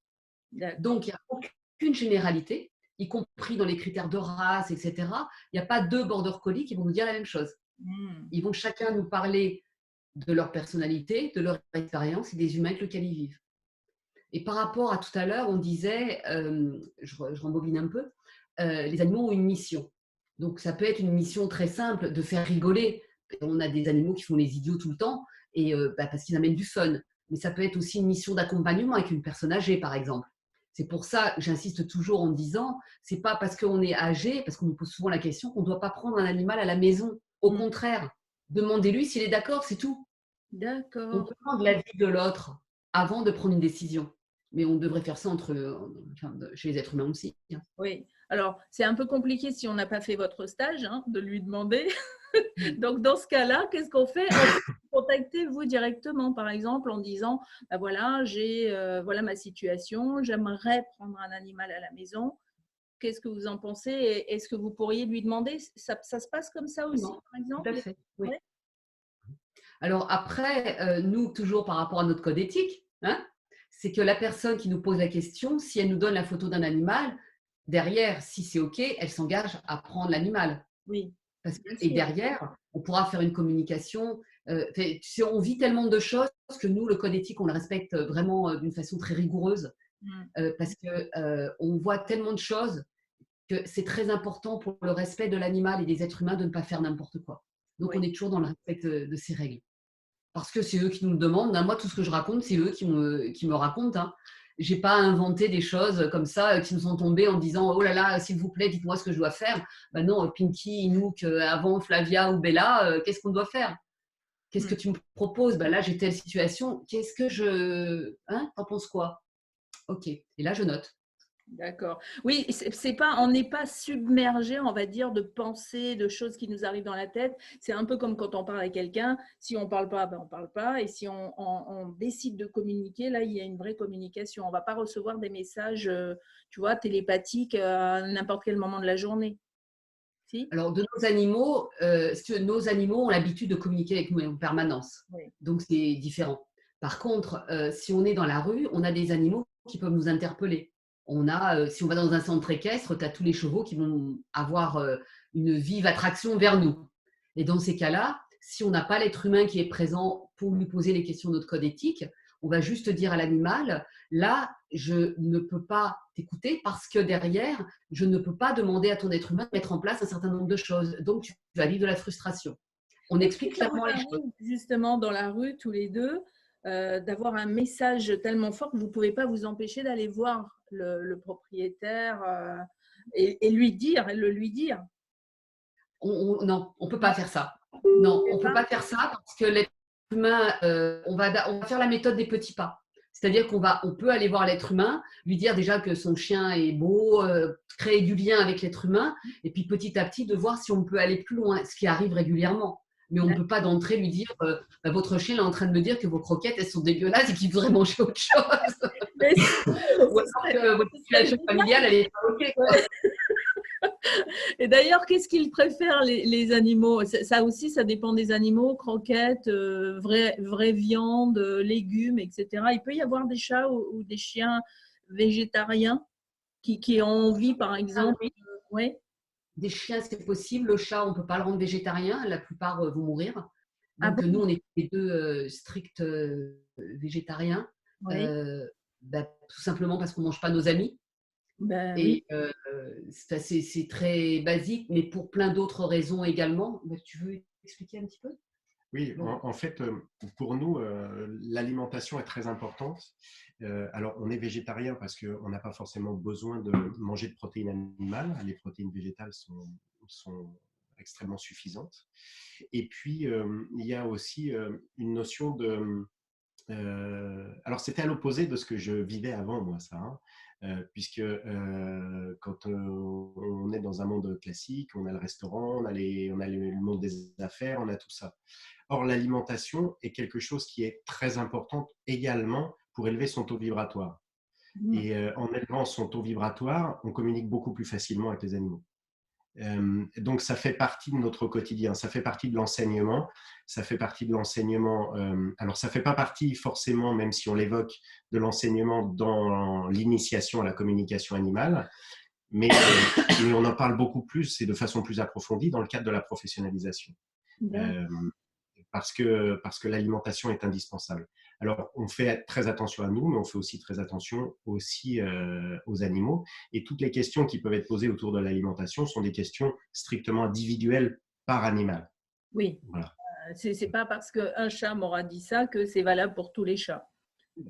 [SPEAKER 1] D'accord.
[SPEAKER 2] Donc, il n'y a aucune généralité, y compris dans les critères de race, etc. Il n'y a pas deux border collies qui vont nous dire la même chose.
[SPEAKER 1] Hmm.
[SPEAKER 2] Ils vont chacun nous parler de leur personnalité, de leur expérience et des humains avec lesquels ils vivent. Et par rapport à tout à l'heure, on disait, je rembobine un peu, les animaux ont une mission. Donc ça peut être une mission très simple de faire rigoler. On a des animaux qui font les idiots tout le temps et parce qu'ils amènent du fun. Mais ça peut être aussi une mission d'accompagnement avec une personne âgée, par exemple. C'est pour ça que j'insiste toujours en disant, c'est pas parce qu'on est âgé, parce qu'on nous pose souvent la question, qu'on ne doit pas prendre un animal à la maison. Au
[SPEAKER 1] Hmm.
[SPEAKER 2] contraire, demandez-lui s'il est d'accord, c'est tout. On
[SPEAKER 1] D'accord.
[SPEAKER 2] demande l'avis de l'autre avant de prendre une décision. Mais on devrait faire ça chez les êtres humains aussi, hein.
[SPEAKER 1] Oui. Alors, c'est un peu compliqué si on n'a pas fait votre stage, hein, de lui demander. Donc, dans ce cas-là, qu'est-ce qu'on fait? contacter vous directement, par exemple, en disant bah voilà, voilà ma situation, j'aimerais prendre un animal à la maison. Qu'est-ce que vous en pensez? Est-ce que vous pourriez lui demander? Ça se passe comme ça aussi,
[SPEAKER 2] Non,
[SPEAKER 1] par
[SPEAKER 2] tout à
[SPEAKER 1] exemple?
[SPEAKER 2] fait, oui.
[SPEAKER 1] Ouais.
[SPEAKER 2] Alors après, nous, toujours par rapport à notre code éthique, hein, c'est que la personne qui nous pose la question, si elle nous donne la photo d'un animal, derrière, si c'est OK, elle s'engage à prendre l'animal.
[SPEAKER 1] Oui, bien
[SPEAKER 2] Et
[SPEAKER 1] sûr.
[SPEAKER 2] derrière, on pourra faire une communication. Tu sais, on vit tellement de choses que nous, le code éthique, on le respecte vraiment d'une façon très rigoureuse
[SPEAKER 1] Mm.
[SPEAKER 2] parce qu'on voit tellement de choses que c'est très important pour le respect de l'animal et des êtres humains de ne pas faire n'importe quoi. Donc,
[SPEAKER 1] Oui.
[SPEAKER 2] on est toujours dans le respect de ces règles. Parce que c'est eux qui nous le demandent. Moi, tout ce que je raconte, c'est eux qui me racontent. Hein. Je n'ai pas inventé des choses comme ça qui nous sont tombées en disant « Oh là là, s'il vous plaît, dites-moi ce que je dois faire. » Ben non, Pinky, Inouk, avant Flavia ou Bella, qu'est-ce qu'on doit faire? Qu'est-ce que
[SPEAKER 1] Mm.
[SPEAKER 2] tu me proposes? Ben là, j'ai telle situation. Qu'est-ce que je… Hein? T'en penses quoi? Ok. Et là, je note.
[SPEAKER 1] D'accord. Oui, c'est pas, on n'est pas submergé, on va dire, de pensées, de choses qui nous arrivent dans la tête. C'est un peu comme quand on parle à quelqu'un. Si on parle pas, ben on parle pas. Et si on décide de communiquer, là, il y a une vraie communication. On va pas recevoir des messages, tu vois, télépathiques à n'importe quel moment de la journée. Si?
[SPEAKER 2] Alors, de nos animaux, si tu veux, nos animaux ont l'habitude de communiquer avec nous en permanence.
[SPEAKER 1] Oui.
[SPEAKER 2] Donc, c'est différent. Par contre, si on est dans la rue, on a des animaux qui peuvent nous interpeller. Si on va dans un centre équestre, tu as tous les chevaux qui vont avoir une vive attraction vers nous. Et dans ces cas-là, si on n'a pas l'être humain qui est présent pour lui poser les questions de notre code éthique, on va juste dire à l'animal, là, je ne peux pas t'écouter parce que derrière, je ne peux pas demander à ton être humain de mettre en place un certain nombre de choses. Donc, tu vas vivre de la frustration. On
[SPEAKER 1] Est-ce que
[SPEAKER 2] explique
[SPEAKER 1] ça vous
[SPEAKER 2] clairement les choses.
[SPEAKER 1] arrive, justement, dans la rue, tous les deux, d'avoir un message tellement fort que vous ne pouvez pas vous empêcher d'aller voir le propriétaire et le lui dire?
[SPEAKER 2] Non, on ne peut
[SPEAKER 1] Non,
[SPEAKER 2] pas faire ça. Non,
[SPEAKER 1] vous
[SPEAKER 2] on
[SPEAKER 1] ne
[SPEAKER 2] ne
[SPEAKER 1] pouvez
[SPEAKER 2] peut
[SPEAKER 1] pas?
[SPEAKER 2] pas faire ça parce que l'être humain, on va faire la méthode des petits pas. C'est-à-dire on peut aller voir l'être humain, lui dire déjà que son chien est beau, créer du lien avec l'être humain, et puis petit à petit de voir si on peut aller plus loin, ce qui arrive régulièrement. Mais on ne peut pas d'entrée lui dire bah, votre chien est en train de me dire que vos croquettes elles sont dégueulasses et qu'il voudrait manger autre chose.
[SPEAKER 1] Mais
[SPEAKER 2] Ou
[SPEAKER 1] ce
[SPEAKER 2] alors
[SPEAKER 1] serait,
[SPEAKER 2] que votre
[SPEAKER 1] ce serait
[SPEAKER 2] situation
[SPEAKER 1] génial.
[SPEAKER 2] familiale elle est pas ok. Quoi.
[SPEAKER 1] Ouais. Et d'ailleurs, qu'est-ce qu'ils préfèrent les animaux? Ça aussi, ça dépend des animaux, croquettes, vraie viande, légumes, etc. Il peut y avoir des chats ou des chiens végétariens qui ont envie, par
[SPEAKER 2] Ah
[SPEAKER 1] exemple.
[SPEAKER 2] oui.
[SPEAKER 1] Oui.
[SPEAKER 2] Des chiens, c'est possible. Le chat, on ne peut pas le rendre végétarien. La plupart vont mourir.
[SPEAKER 1] Ah
[SPEAKER 2] Donc,
[SPEAKER 1] bon?
[SPEAKER 2] nous, on est les deux stricts végétariens.
[SPEAKER 1] Oui.
[SPEAKER 2] Tout simplement parce qu'on ne mange pas nos amis.
[SPEAKER 1] Ben oui.
[SPEAKER 2] Et c'est très basique, mais pour plein d'autres raisons également. Tu veux expliquer un petit peu?
[SPEAKER 3] Oui,
[SPEAKER 2] Bon.
[SPEAKER 3] en fait, pour nous, l'alimentation est très importante. Alors, on est végétarien parce qu'on n'a pas forcément besoin de manger de protéines animales. Les protéines végétales sont extrêmement suffisantes. Et puis, il y a aussi une notion de… alors, c'était à l'opposé de ce que je vivais avant, moi, ça. Hein. Puisque quand on est dans un monde classique, on a le restaurant, on a le monde des affaires, on a tout ça. Or, l'alimentation est quelque chose qui est très important également pour élever son taux vibratoire.
[SPEAKER 1] Mmh.
[SPEAKER 3] Et en élevant son taux vibratoire, on communique beaucoup plus facilement avec les animaux. Donc, ça fait partie de notre quotidien, ça fait partie de l'enseignement, ça fait partie de l'enseignement. Alors, ça ne fait pas partie forcément, même si on l'évoque, de l'enseignement dans l'initiation à la communication animale, mais on en parle beaucoup plus et de façon plus approfondie dans le cadre de la professionnalisation. Euh, parce que l'alimentation est indispensable. Alors, on fait très attention à nous, mais on fait aussi très attention aussi aux animaux. Et toutes les questions qui peuvent être posées autour de l'alimentation sont des questions strictement individuelles par animal.
[SPEAKER 1] Oui.
[SPEAKER 3] Voilà.
[SPEAKER 1] C'est pas parce qu'un chat m'aura dit ça que c'est valable pour tous les chats.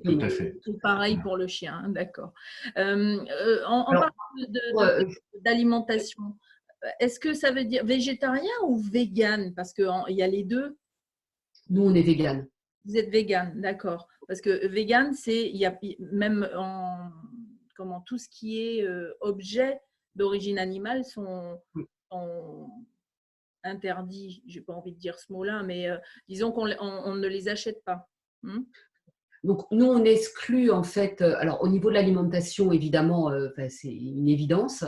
[SPEAKER 3] Tout à fait.
[SPEAKER 1] Et pareil pour le chien, hein, d'accord. En
[SPEAKER 2] Alors,
[SPEAKER 1] parlant d'alimentation, est-ce que ça veut dire végétarien ou vegan? Parce qu'il y a les deux.
[SPEAKER 2] nous, on est véganes.
[SPEAKER 1] Vous êtes vegan, d'accord. Parce que vegan, il y a même tout ce qui est objet d'origine animale sont interdits, je n'ai pas envie de dire ce mot-là, mais disons qu'on ne les achète pas.
[SPEAKER 2] Donc, nous, on exclut en fait, alors au niveau de l'alimentation, évidemment, c'est une évidence.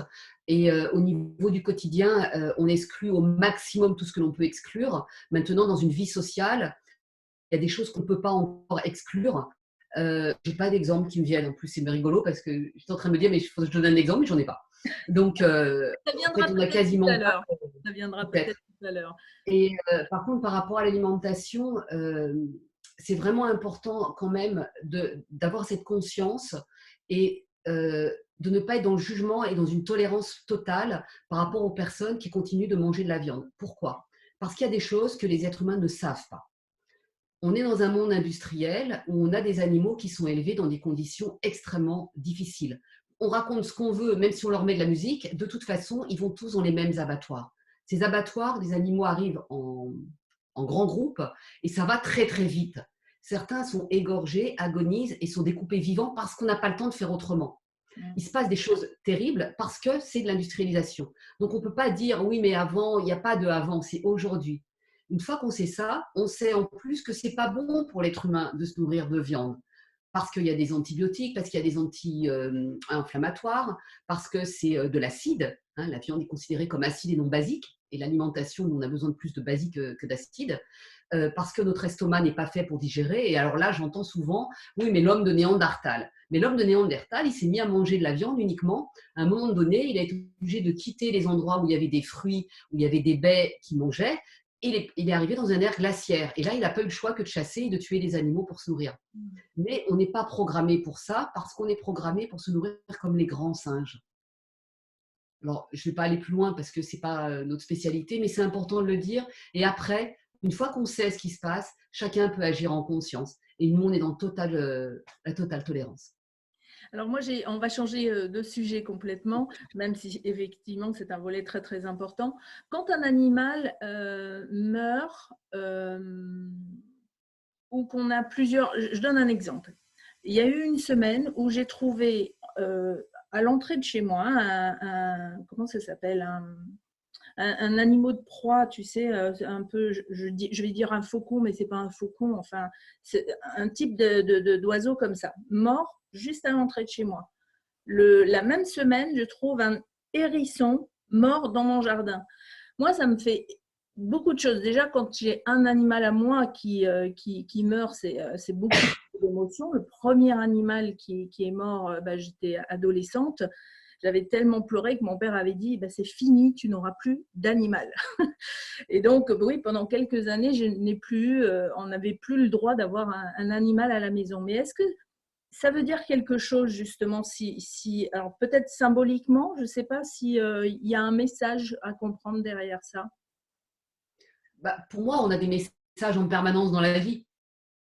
[SPEAKER 2] Et au niveau du quotidien, on exclut au maximum tout ce que l'on peut exclure. Maintenant, dans une vie sociale, il y a des choses qu'on ne peut pas encore exclure. Je n'ai pas d'exemple qui me viennent. En plus, c'est rigolo parce que je suis en train de me dire, mais il faut que je donne un exemple, mais je n'en ai pas. Donc,
[SPEAKER 1] Ça viendra
[SPEAKER 2] en fait, on a
[SPEAKER 1] peut-être
[SPEAKER 2] quasiment
[SPEAKER 1] tout à
[SPEAKER 2] pas.
[SPEAKER 1] l'heure. Ça viendra peut-être tout à l'heure.
[SPEAKER 2] Et par contre, par rapport à l'alimentation, c'est vraiment important quand même d'avoir cette conscience et de ne pas être dans le jugement et dans une tolérance totale par rapport aux personnes qui continuent de manger de la viande. Pourquoi? Parce qu'il y a des choses que les êtres humains ne savent pas. On est dans un monde industriel où on a des animaux qui sont élevés dans des conditions extrêmement difficiles. On raconte ce qu'on veut, même si on leur met de la musique, de toute façon, ils vont tous dans les mêmes abattoirs. Ces abattoirs, les animaux arrivent en grands groupes et ça va très très vite. Certains sont égorgés, agonisent et sont découpés vivants parce qu'on n'a pas le temps de faire autrement. Il se passe des choses terribles parce que c'est de l'industrialisation. Donc on ne peut pas dire oui mais avant, il n'y a pas de avant, c'est aujourd'hui. Une fois qu'on sait ça, on sait en plus que ce n'est pas bon pour l'être humain de se nourrir de viande. Parce qu'il y a des antibiotiques, parce qu'il y a des anti-inflammatoires, parce que c'est de l'acide. Hein, la viande est considérée comme acide et non basique. Et l'alimentation, on a besoin de plus de basique que d'acide. Parce que notre estomac n'est pas fait pour digérer. Et alors là, j'entends souvent, oui, mais l'homme de Néandertal. Mais l'homme de Néandertal, il s'est mis à manger de la viande uniquement. À un moment donné, il a été obligé de quitter les endroits où il y avait des fruits, où il y avait des baies qui mangeaient. Il est arrivé dans un air glaciaire. Et là, il n'a pas eu le choix que de chasser et de tuer des animaux pour se nourrir. Mais on n'est pas programmé pour ça parce qu'on est programmé pour se nourrir comme les grands singes. Alors, je ne vais pas aller plus loin parce que ce n'est pas notre spécialité, mais c'est important de le dire. Et après, une fois qu'on sait ce qui se passe, chacun peut agir en conscience. Et nous, on est dans la totale tolérance.
[SPEAKER 1] Alors moi, on va changer de sujet complètement, même si effectivement c'est un volet très très important. Quand un animal meurt ou qu'on a plusieurs, je donne un exemple. Il y a eu une semaine où j'ai trouvé à l'entrée de chez moi comment ça s'appelle un animal de proie, tu sais, un peu, je vais dire un faucon, mais c'est pas un faucon, enfin, c'est un type d'oiseau comme ça, mort juste à l'entrée de chez moi. La même semaine, je trouve un hérisson mort dans mon jardin. Moi, ça me fait beaucoup de choses. Déjà, quand j'ai un animal à moi qui meurt, c'est beaucoup d'émotions. Le premier animal qui est mort, j'étais adolescente. J'avais tellement pleuré que mon père avait dit c'est fini, tu n'auras plus d'animal. Et donc, oui, pendant quelques années, on n'avait plus le droit d'avoir un animal à la maison. Mais est-ce que ça veut dire quelque chose, justement, alors peut-être symboliquement, je ne sais pas s'il y a un message à comprendre derrière ça.
[SPEAKER 2] Pour moi, on a des messages en permanence dans la vie,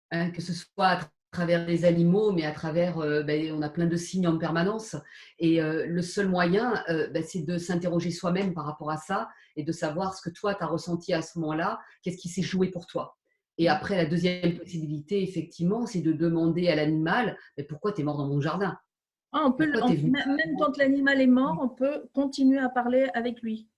[SPEAKER 2] hein, que ce soit à travers les animaux, mais à travers, on a plein de signes en permanence. Et le seul moyen, c'est de s'interroger soi-même par rapport à ça et de savoir ce que toi, tu as ressenti à ce moment-là, qu'est-ce qui s'est joué pour toi. Et après, la deuxième possibilité, effectivement, c'est de demander à l'animal pourquoi tu es mort dans mon jardin.
[SPEAKER 1] Même quand l'animal est mort, on peut continuer à parler avec lui.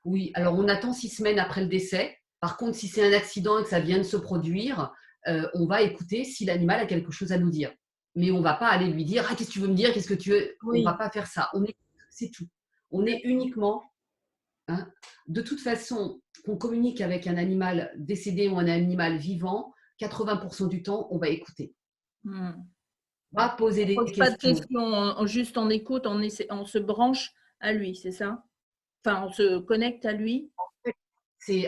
[SPEAKER 2] Oui, alors on attend 6 semaines après le décès. Par contre, si c'est un accident et que ça vient de se produire, on va écouter si l'animal a quelque chose à nous dire. Mais on ne va pas aller lui dire « Ah, qu'est-ce que tu veux me dire? Qu'est-ce que tu veux ?» On ne va pas faire ça. C'est tout. On est uniquement… Hein, de toute façon, qu'on communique avec un animal décédé ou un animal vivant, 80% du temps, on va écouter. On va poser des questions.
[SPEAKER 1] Pas de questions, juste on écoute, on se branche à lui, c'est ça? Enfin, on se connecte à lui.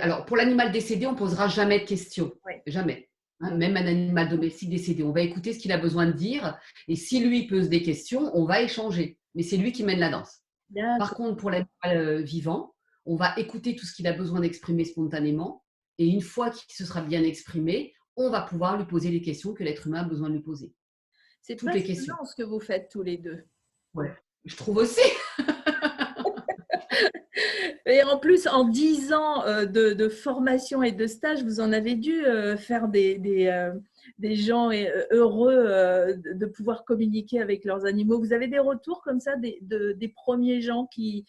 [SPEAKER 2] Alors, pour l'animal décédé, on ne posera jamais de questions. Ouais. Jamais. Hein, même un animal domestique décédé. On va écouter ce qu'il a besoin de dire. Et si lui pose des questions, on va échanger. Mais c'est lui qui mène la danse. Par contre, pour l'animal vivant, on va écouter tout ce qu'il a besoin d'exprimer spontanément. Et une fois qu'il se sera bien exprimé, on va pouvoir lui poser les questions que l'être humain a besoin de lui poser.
[SPEAKER 1] C'est toutes les questions. Ce que vous faites tous les deux.
[SPEAKER 2] Ouais, je trouve aussi.
[SPEAKER 1] Et en plus, en 10 ans de formation et de stage, vous en avez dû faire des gens heureux de pouvoir communiquer avec leurs animaux. Vous avez des retours comme ça des premiers gens qui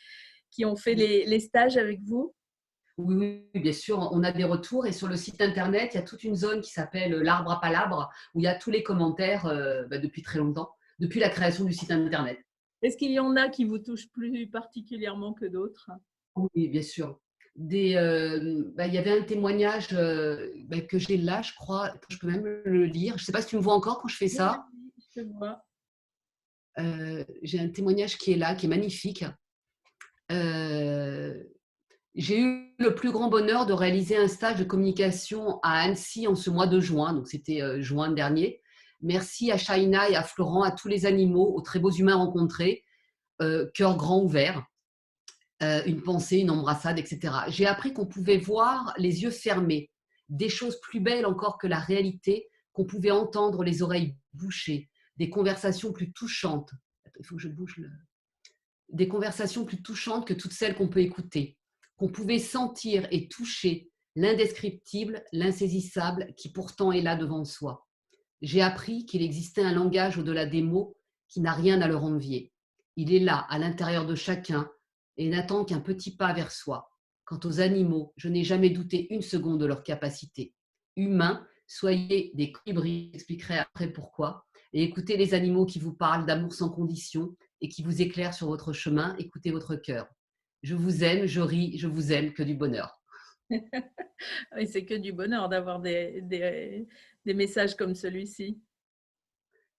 [SPEAKER 1] ont fait les stages avec vous?
[SPEAKER 2] Oui, oui, bien sûr, on a des retours et sur le site internet, il y a toute une zone qui s'appelle l'arbre à palabres où il y a tous les commentaires depuis très longtemps, depuis la création du site internet.
[SPEAKER 1] Est-ce qu'il y en a qui vous touchent plus particulièrement que d'autres?
[SPEAKER 2] Oui, bien sûr. Il y avait un témoignage que j'ai là, je crois. Attends, je peux même le lire. Je ne sais pas si tu me vois encore quand je fais
[SPEAKER 1] Oui,
[SPEAKER 2] ça.
[SPEAKER 1] oui, je te vois.
[SPEAKER 2] J'ai un témoignage qui est là, qui est magnifique. Euh, j'ai eu le plus grand bonheur de réaliser un stage de communication à Annecy en ce mois de juin. Donc, c'était juin dernier. Merci à Shaina et à Florent, à tous les animaux, aux très beaux humains rencontrés, cœur grand ouvert. Une pensée, une embrassade, etc. J'ai appris qu'on pouvait voir les yeux fermés, des choses plus belles encore que la réalité, qu'on pouvait entendre les oreilles bouchées, des conversations plus touchantes. Attends, il faut que je bouge le... Des conversations plus touchantes que toutes celles qu'on peut écouter, qu'on pouvait sentir et toucher l'indescriptible, l'insaisissable qui pourtant est là devant soi. J'ai appris qu'il existait un langage au-delà des mots qui n'a rien à leur envier. Il est là, à l'intérieur de chacun, et n'attend qu'un petit pas vers soi. Quant aux animaux, je n'ai jamais douté une seconde de leur capacité. Humains, soyez des colibris, j'expliquerai après pourquoi, et écoutez les animaux qui vous parlent d'amour sans condition et qui vous éclairent sur votre chemin, écoutez votre cœur. Je vous aime, je ris, je vous aime, que du bonheur.
[SPEAKER 1] Oui, c'est que du bonheur d'avoir des messages comme celui-ci.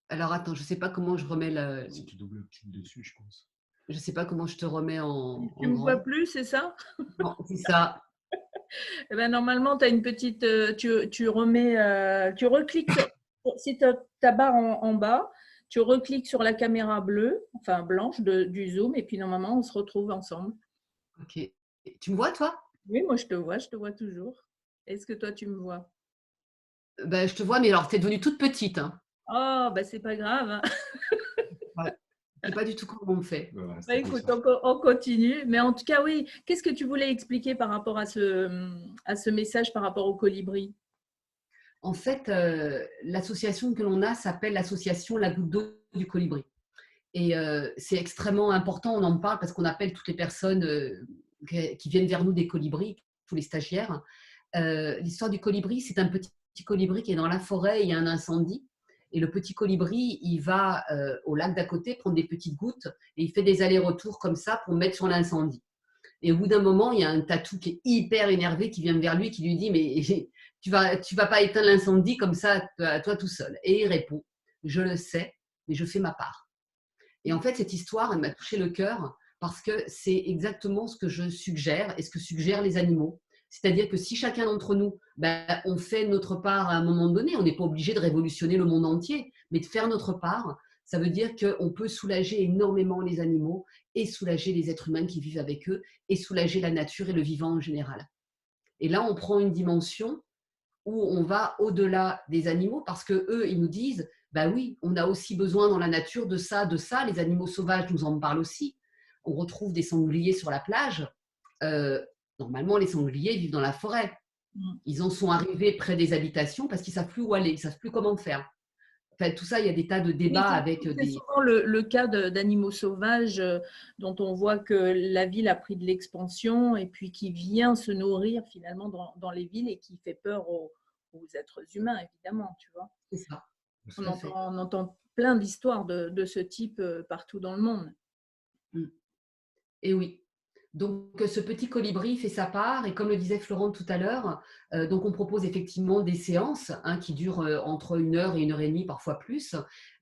[SPEAKER 2] Alors attends, je ne sais pas comment je remets la...
[SPEAKER 3] Si tu double-cliques dessus, je pense.
[SPEAKER 2] Je ne sais pas comment je te remets
[SPEAKER 1] Tu
[SPEAKER 2] en
[SPEAKER 1] ne me vois
[SPEAKER 2] grand.
[SPEAKER 1] plus, c'est ça?
[SPEAKER 2] Non, c'est ça.
[SPEAKER 1] Eh ben, normalement, tu as une petite. Tu remets. Tu recliques si tu as ta barre en bas, tu recliques sur la caméra bleue, enfin blanche du Zoom, et puis normalement, on se retrouve ensemble.
[SPEAKER 2] Ok. Tu me vois, toi?
[SPEAKER 1] Oui, moi, je te vois toujours. Est-ce que toi, tu me vois?
[SPEAKER 2] Ben, je te vois, mais alors, tu es devenue toute petite. Hein.
[SPEAKER 1] Oh, ben, c'est pas grave, hein.
[SPEAKER 2] Ouais. Je sais pas du tout comment on fait.
[SPEAKER 3] Voilà,
[SPEAKER 1] Bah,
[SPEAKER 3] c'était comme
[SPEAKER 1] écoute,
[SPEAKER 3] ça.
[SPEAKER 1] on continue. Mais en tout cas, oui. Qu'est-ce que tu voulais expliquer par rapport à ce message par rapport au colibri?
[SPEAKER 2] En fait, l'association que l'on a s'appelle l'association La Goutte d'eau du Colibri. Et c'est extrêmement important, on en parle parce qu'on appelle toutes les personnes qui viennent vers nous des colibris, tous les stagiaires. L'histoire du colibri, c'est un petit colibri qui est dans la forêt, il y a un incendie. Et le petit colibri, il va au lac d'à côté prendre des petites gouttes et il fait des allers-retours comme ça pour mettre sur l'incendie. Et au bout d'un moment, il y a un tatou qui est hyper énervé qui vient vers lui, qui lui dit mais tu vas pas éteindre l'incendie comme ça, toi tout seul. Et il répond, je le sais, mais je fais ma part. Et en fait, cette histoire, elle m'a touché le cœur parce que c'est exactement ce que je suggère et ce que suggèrent les animaux. C'est-à-dire que si chacun d'entre nous, on fait notre part à un moment donné, on n'est pas obligé de révolutionner le monde entier, mais de faire notre part, ça veut dire qu'on peut soulager énormément les animaux et soulager les êtres humains qui vivent avec eux et soulager la nature et le vivant en général. Et là, on prend une dimension où on va au-delà des animaux parce que eux, ils nous disent, bah oui, on a aussi besoin dans la nature de ça, de ça. Les animaux sauvages nous en parlent aussi. On retrouve des sangliers sur la plage. Euh, Normalement, les sangliers vivent dans la forêt. Ils en sont arrivés près des habitations parce qu'ils ne savent plus où aller, ils ne savent plus comment faire. Enfin, tout ça, il y a des tas de
[SPEAKER 1] Oui,
[SPEAKER 2] débats avec
[SPEAKER 1] c'est
[SPEAKER 2] des...
[SPEAKER 1] souvent le cas d'animaux sauvages dont on voit que la ville a pris de l'expansion et puis qui vient se nourrir finalement dans les villes et qui fait peur aux êtres humains, évidemment, tu vois.
[SPEAKER 2] C'est ça,
[SPEAKER 1] On
[SPEAKER 2] tout à fait.
[SPEAKER 1] on entend plein d'histoires de ce type partout dans le monde.
[SPEAKER 2] Mm. Et oui. Donc, ce petit colibri fait sa part et comme le disait Florent tout à l'heure, donc on propose effectivement des séances qui durent entre 1 heure et 1 heure et demie, parfois plus,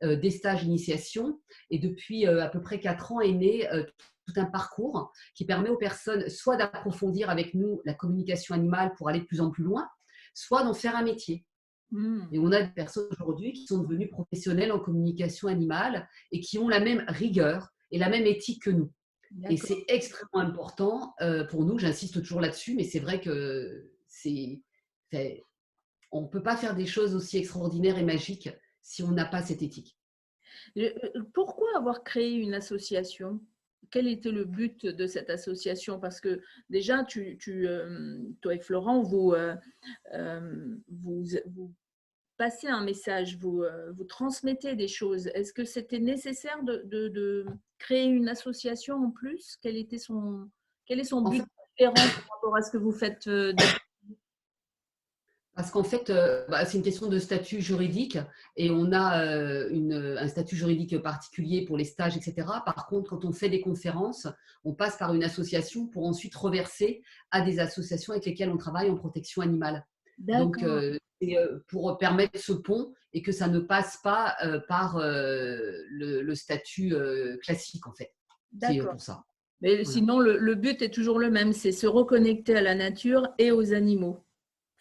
[SPEAKER 2] des stages d'initiation. Et depuis à peu près 4 ans est né tout un parcours qui permet aux personnes soit d'approfondir avec nous la communication animale pour aller de plus en plus loin, soit d'en faire un métier.
[SPEAKER 1] Mm.
[SPEAKER 2] Et on a des personnes aujourd'hui qui sont devenues professionnelles en communication animale et qui ont la même rigueur et la même éthique que nous. Et
[SPEAKER 1] D'accord.
[SPEAKER 2] c'est extrêmement important pour nous, j'insiste toujours là-dessus, mais c'est vrai que on ne peut pas faire des choses aussi extraordinaires et magiques si on n'a pas cette éthique.
[SPEAKER 1] Pourquoi avoir créé une association? Quel était le but de cette association? Parce que déjà, toi et Florent, vous passez un message, vous transmettez des choses. Est-ce que c'était nécessaire de créer une association en plus? Quel est son
[SPEAKER 2] En fait,
[SPEAKER 1] but différent par rapport à ce que vous faites
[SPEAKER 2] Parce qu'en fait, c'est une question de statut juridique et on a un statut juridique particulier pour les stages, etc. Par contre, quand on fait des conférences, on passe par une association pour ensuite reverser à des associations avec lesquelles on travaille en protection animale. Donc,
[SPEAKER 1] D'accord,
[SPEAKER 2] c'est pour permettre ce pont et que ça ne passe pas par le statut classique, en fait. C'est
[SPEAKER 1] d'accord.
[SPEAKER 2] pour ça.
[SPEAKER 1] Mais
[SPEAKER 2] Voilà.
[SPEAKER 1] sinon, le but est toujours le même, c'est se reconnecter à la nature et aux animaux.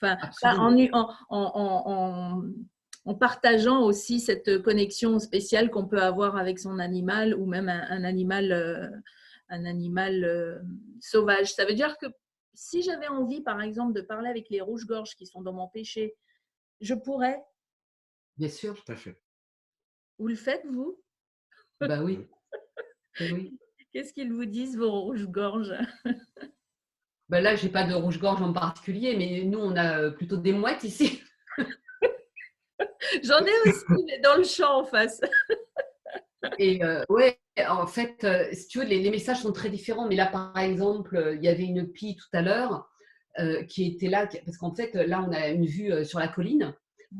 [SPEAKER 1] Enfin, pas
[SPEAKER 2] Absolument.
[SPEAKER 1] en partageant aussi cette connexion spéciale qu'on peut avoir avec son animal ou même un animal sauvage. Ça veut dire que si j'avais envie, par exemple, de parler avec les rouges-gorges qui sont dans mon péché, je pourrais.
[SPEAKER 2] Bien sûr.
[SPEAKER 3] Tout à fait.
[SPEAKER 1] Vous le faites, vous?
[SPEAKER 2] Bah oui. Oui.
[SPEAKER 1] Qu'est-ce qu'ils vous disent, vos rouges-gorges?
[SPEAKER 2] Ben là, je n'ai pas de rouge-gorge en particulier, mais nous, on a plutôt des mouettes ici.
[SPEAKER 1] J'en ai aussi, mais dans le champ en face.
[SPEAKER 2] Et ouais, en fait, si tu veux, les messages sont très différents. Mais là, par exemple, il y avait une pie tout à l'heure qui était là, parce qu'en fait, là, on a une vue sur la colline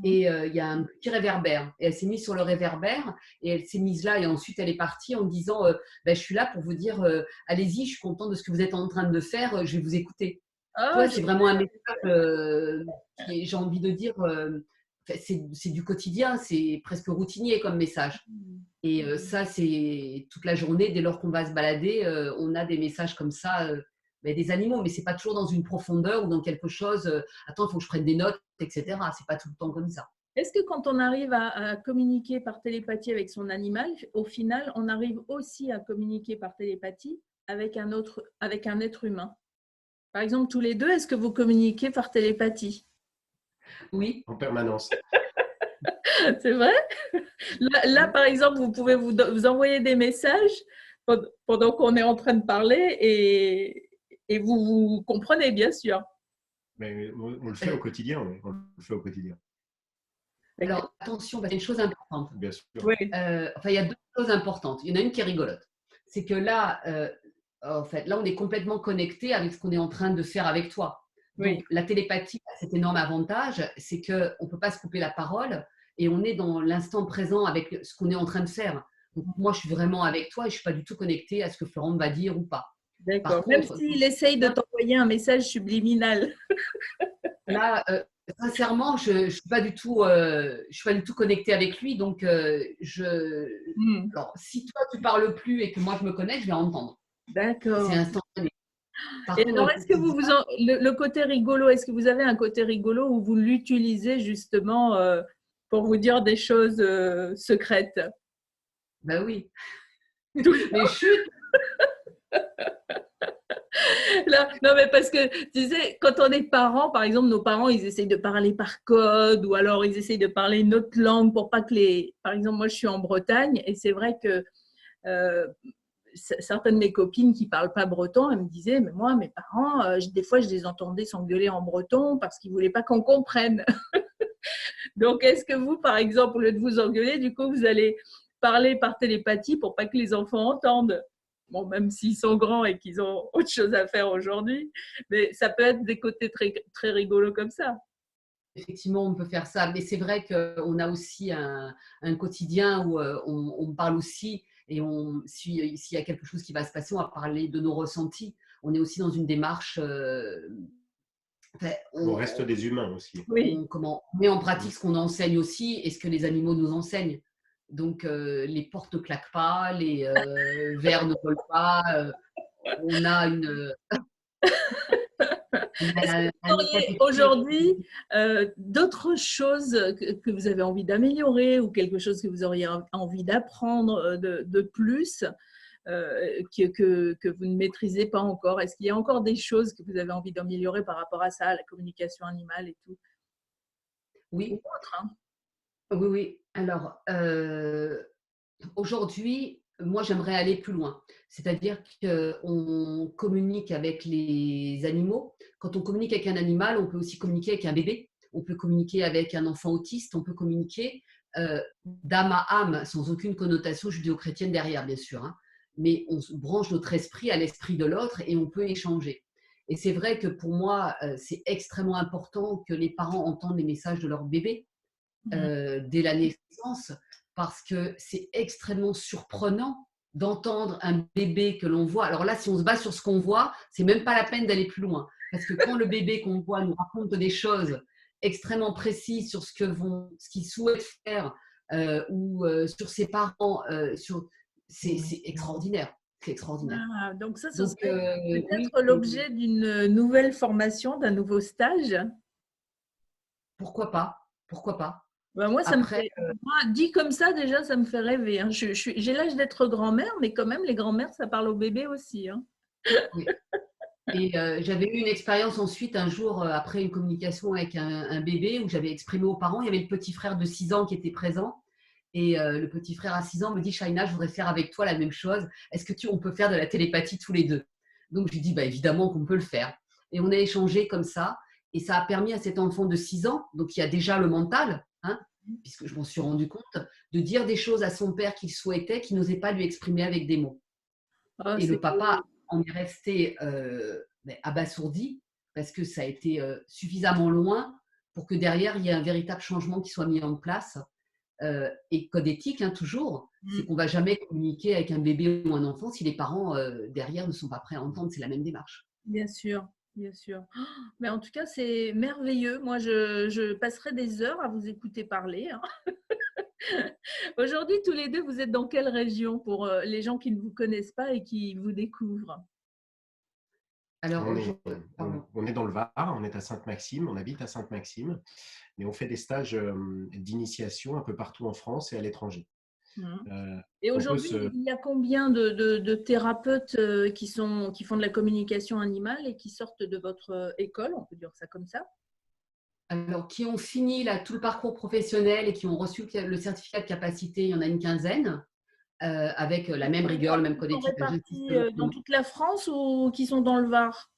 [SPEAKER 2] et il y a un petit réverbère. Et elle s'est mise sur le réverbère et elle s'est mise là. Et ensuite, elle est partie en me disant je suis là pour vous dire allez-y, je suis contente de ce que vous êtes en train de faire, je vais vous écouter. Tu
[SPEAKER 1] Ah,
[SPEAKER 2] vois, c'est vraiment un message qui est, j'ai envie de dire, c'est du quotidien, c'est presque routinier comme message. Et ça, c'est toute la journée, dès lors qu'on va se balader, on a des messages comme ça, des animaux, mais ce n'est pas toujours dans une profondeur ou dans quelque chose, attends, il faut que je prenne des notes, etc. Ce n'est pas tout le temps comme ça.
[SPEAKER 1] est-ce que quand on arrive à communiquer par télépathie avec son animal, au final, on arrive aussi à communiquer par télépathie avec avec un être humain? Par exemple, tous les deux, est-ce que vous communiquez par télépathie?
[SPEAKER 2] Oui.
[SPEAKER 3] En permanence.
[SPEAKER 1] C'est vrai? Là, par exemple, vous pouvez vous envoyer des messages pendant qu'on est en train de parler et vous comprenez, bien sûr.
[SPEAKER 3] Mais on le fait au quotidien. On le fait au quotidien.
[SPEAKER 2] Alors, attention, c'est une chose importante.
[SPEAKER 3] Bien sûr.
[SPEAKER 1] Oui,
[SPEAKER 2] Il y a deux choses importantes. Il y en a une qui est rigolote. C'est que là, en fait, là, on est complètement connecté avec ce qu'on est en train de faire avec toi. Donc,
[SPEAKER 1] oui.
[SPEAKER 2] la télépathie a cet énorme avantage, c'est qu'on ne peut pas se couper la parole et on est dans l'instant présent avec ce qu'on est en train de faire. Donc, moi, je suis vraiment avec toi et je ne suis pas du tout connectée à ce que Florent va dire ou pas. Par
[SPEAKER 1] D'accord. Même
[SPEAKER 2] contre,
[SPEAKER 1] s'il essaye de t'envoyer un message subliminal.
[SPEAKER 2] là, sincèrement, je ne suis pas du tout, connectée avec lui. Donc, alors, si toi, tu ne parles plus et que moi, je me connecte, je vais entendre. C'est
[SPEAKER 1] D'accord.
[SPEAKER 2] instantané. Par
[SPEAKER 1] Et
[SPEAKER 2] contre, dans
[SPEAKER 1] alors,
[SPEAKER 2] le
[SPEAKER 1] est-ce que
[SPEAKER 2] quotidien,
[SPEAKER 1] le côté rigolo, est-ce que vous avez un côté rigolo où vous l'utilisez justement pour vous dire des choses secrètes?
[SPEAKER 2] ben oui.
[SPEAKER 1] Tout le
[SPEAKER 2] Mais chut,
[SPEAKER 1] Là, non, mais parce que, tu sais, quand on est parents, par exemple, nos parents, ils essayent de parler par code ou alors ils essayent de parler une autre langue pour pas que les… Par exemple, moi, je suis en Bretagne et c'est vrai que euh, certaines de mes copines qui parlent pas breton, elles me disaient, mais moi, mes parents, des fois, je les entendais s'engueuler en breton parce qu'ils voulaient pas qu'on comprenne. Donc, est-ce que vous, par exemple, au lieu de vous engueuler, du coup, vous allez parler par télépathie pour pas que les enfants entendent? Bon, même s'ils sont grands et qu'ils ont autre chose à faire aujourd'hui, mais ça peut être des côtés très, très rigolos comme ça.
[SPEAKER 2] effectivement, on peut faire ça. Mais c'est vrai qu'on a aussi un quotidien où on parle aussi et s'il y a quelque chose qui va se passer, on va parler de nos ressentis. On est aussi dans une démarche. Enfin,
[SPEAKER 3] On reste des humains aussi.
[SPEAKER 1] Oui.
[SPEAKER 2] on met en pratique ce qu'on enseigne aussi et ce que les animaux nous enseignent. Donc, les portes ne claquent pas, les verres ne volent pas. On a
[SPEAKER 1] Est-ce que vous
[SPEAKER 2] un état
[SPEAKER 1] auriez
[SPEAKER 2] d'esprit.
[SPEAKER 1] aujourd'hui d'autres choses que vous avez envie d'améliorer ou quelque chose que vous auriez envie d'apprendre de plus que vous ne maîtrisez pas encore? Est-ce qu'il y a encore des choses que vous avez envie d'améliorer par rapport à ça, à la communication animale et tout? Ou
[SPEAKER 2] Oui,
[SPEAKER 1] autre, hein?
[SPEAKER 2] oui, oui. Alors, aujourd'hui, moi, j'aimerais aller plus loin. C'est-à-dire qu'on communique avec les animaux. Quand on communique avec un animal, on peut aussi communiquer avec un bébé. On peut communiquer avec un enfant autiste. On peut communiquer d'âme à âme, sans aucune connotation judéo-chrétienne derrière, bien sûr. Hein. Mais on branche notre esprit à l'esprit de l'autre et on peut échanger. Et c'est vrai que pour moi, c'est extrêmement important que les parents entendent les messages de leur bébé
[SPEAKER 1] Mhm.
[SPEAKER 2] dès la naissance, parce que c'est extrêmement surprenant d'entendre un bébé que l'on voit. Alors là, si on se base sur ce qu'on voit, c'est même pas la peine d'aller plus loin. Parce que quand le bébé qu'on voit nous raconte des choses extrêmement précises sur ce qu'il souhaite faire ou sur ses parents, c'est extraordinaire. C'est extraordinaire.
[SPEAKER 1] Ah, donc ça, ce
[SPEAKER 2] Donc,
[SPEAKER 1] serait
[SPEAKER 2] oui,
[SPEAKER 1] peut-être l'objet d'une nouvelle formation, d'un nouveau stage.
[SPEAKER 2] pourquoi pas? Pourquoi pas?
[SPEAKER 1] Ben, moi,
[SPEAKER 2] Après,
[SPEAKER 1] moi, dit comme ça, déjà, ça me fait rêver, hein. J'ai l'âge d'être grand-mère, mais quand même, les grand-mères, ça parle aux bébés aussi, hein.
[SPEAKER 2] oui. Et j'avais eu une expérience ensuite, un jour, après une communication avec un bébé, où j'avais exprimé aux parents, il y avait le petit frère de 6 ans qui était présent. Et le petit frère à 6 ans me dit, Shaina, je voudrais faire avec toi la même chose. Est-ce que on peut faire de la télépathie tous les deux? Donc je lui dis, bah, évidemment qu'on peut le faire. Et on a échangé comme ça. Et ça a permis à cet enfant de 6 ans, donc il y a déjà le mental, hein, puisque je m'en suis rendu compte, de dire des choses à son père qu'il souhaitait, qu'il n'osait pas lui exprimer avec des mots.
[SPEAKER 1] Oh,
[SPEAKER 2] Et
[SPEAKER 1] c'est
[SPEAKER 2] le papa
[SPEAKER 1] beau.
[SPEAKER 2] en est resté abasourdi parce que ça a été suffisamment loin pour que derrière, il y ait un véritable changement qui soit mis en place. Et code éthique, hein, toujours, c'est
[SPEAKER 1] Mm.
[SPEAKER 2] qu'on ne va jamais communiquer avec un bébé ou un enfant si les parents derrière ne sont pas prêts à entendre. C'est la même démarche.
[SPEAKER 1] Bien sûr, bien sûr. Oh, mais en tout cas, c'est merveilleux. Moi, je passerai des heures à vous écouter parler, hein. Aujourd'hui, tous les deux, vous êtes dans quelle région pour les gens qui ne vous connaissent pas et qui vous découvrent?
[SPEAKER 2] Alors,
[SPEAKER 3] On est,
[SPEAKER 2] pardon.
[SPEAKER 3] on est dans le Var, on est à Sainte-Maxime, on habite à Sainte-Maxime, mais on fait des stages d'initiation un peu partout en France et à l'étranger.
[SPEAKER 1] Mm.
[SPEAKER 3] Euh,
[SPEAKER 1] Et
[SPEAKER 3] on peut
[SPEAKER 1] aujourd'hui,
[SPEAKER 3] se,
[SPEAKER 1] il y a combien de thérapeutes qui font de la communication animale et qui sortent de votre école, on peut dire ça comme ça?
[SPEAKER 2] Alors, qui ont fini là, tout le parcours professionnel et qui ont reçu le certificat de capacité, il y en a une quinzaine, avec la même rigueur, le même
[SPEAKER 1] Ils
[SPEAKER 2] code
[SPEAKER 1] sont
[SPEAKER 2] éthique. J'insiste
[SPEAKER 1] répartis dans
[SPEAKER 2] vraiment.
[SPEAKER 1] toute la France ou qui sont dans le Var?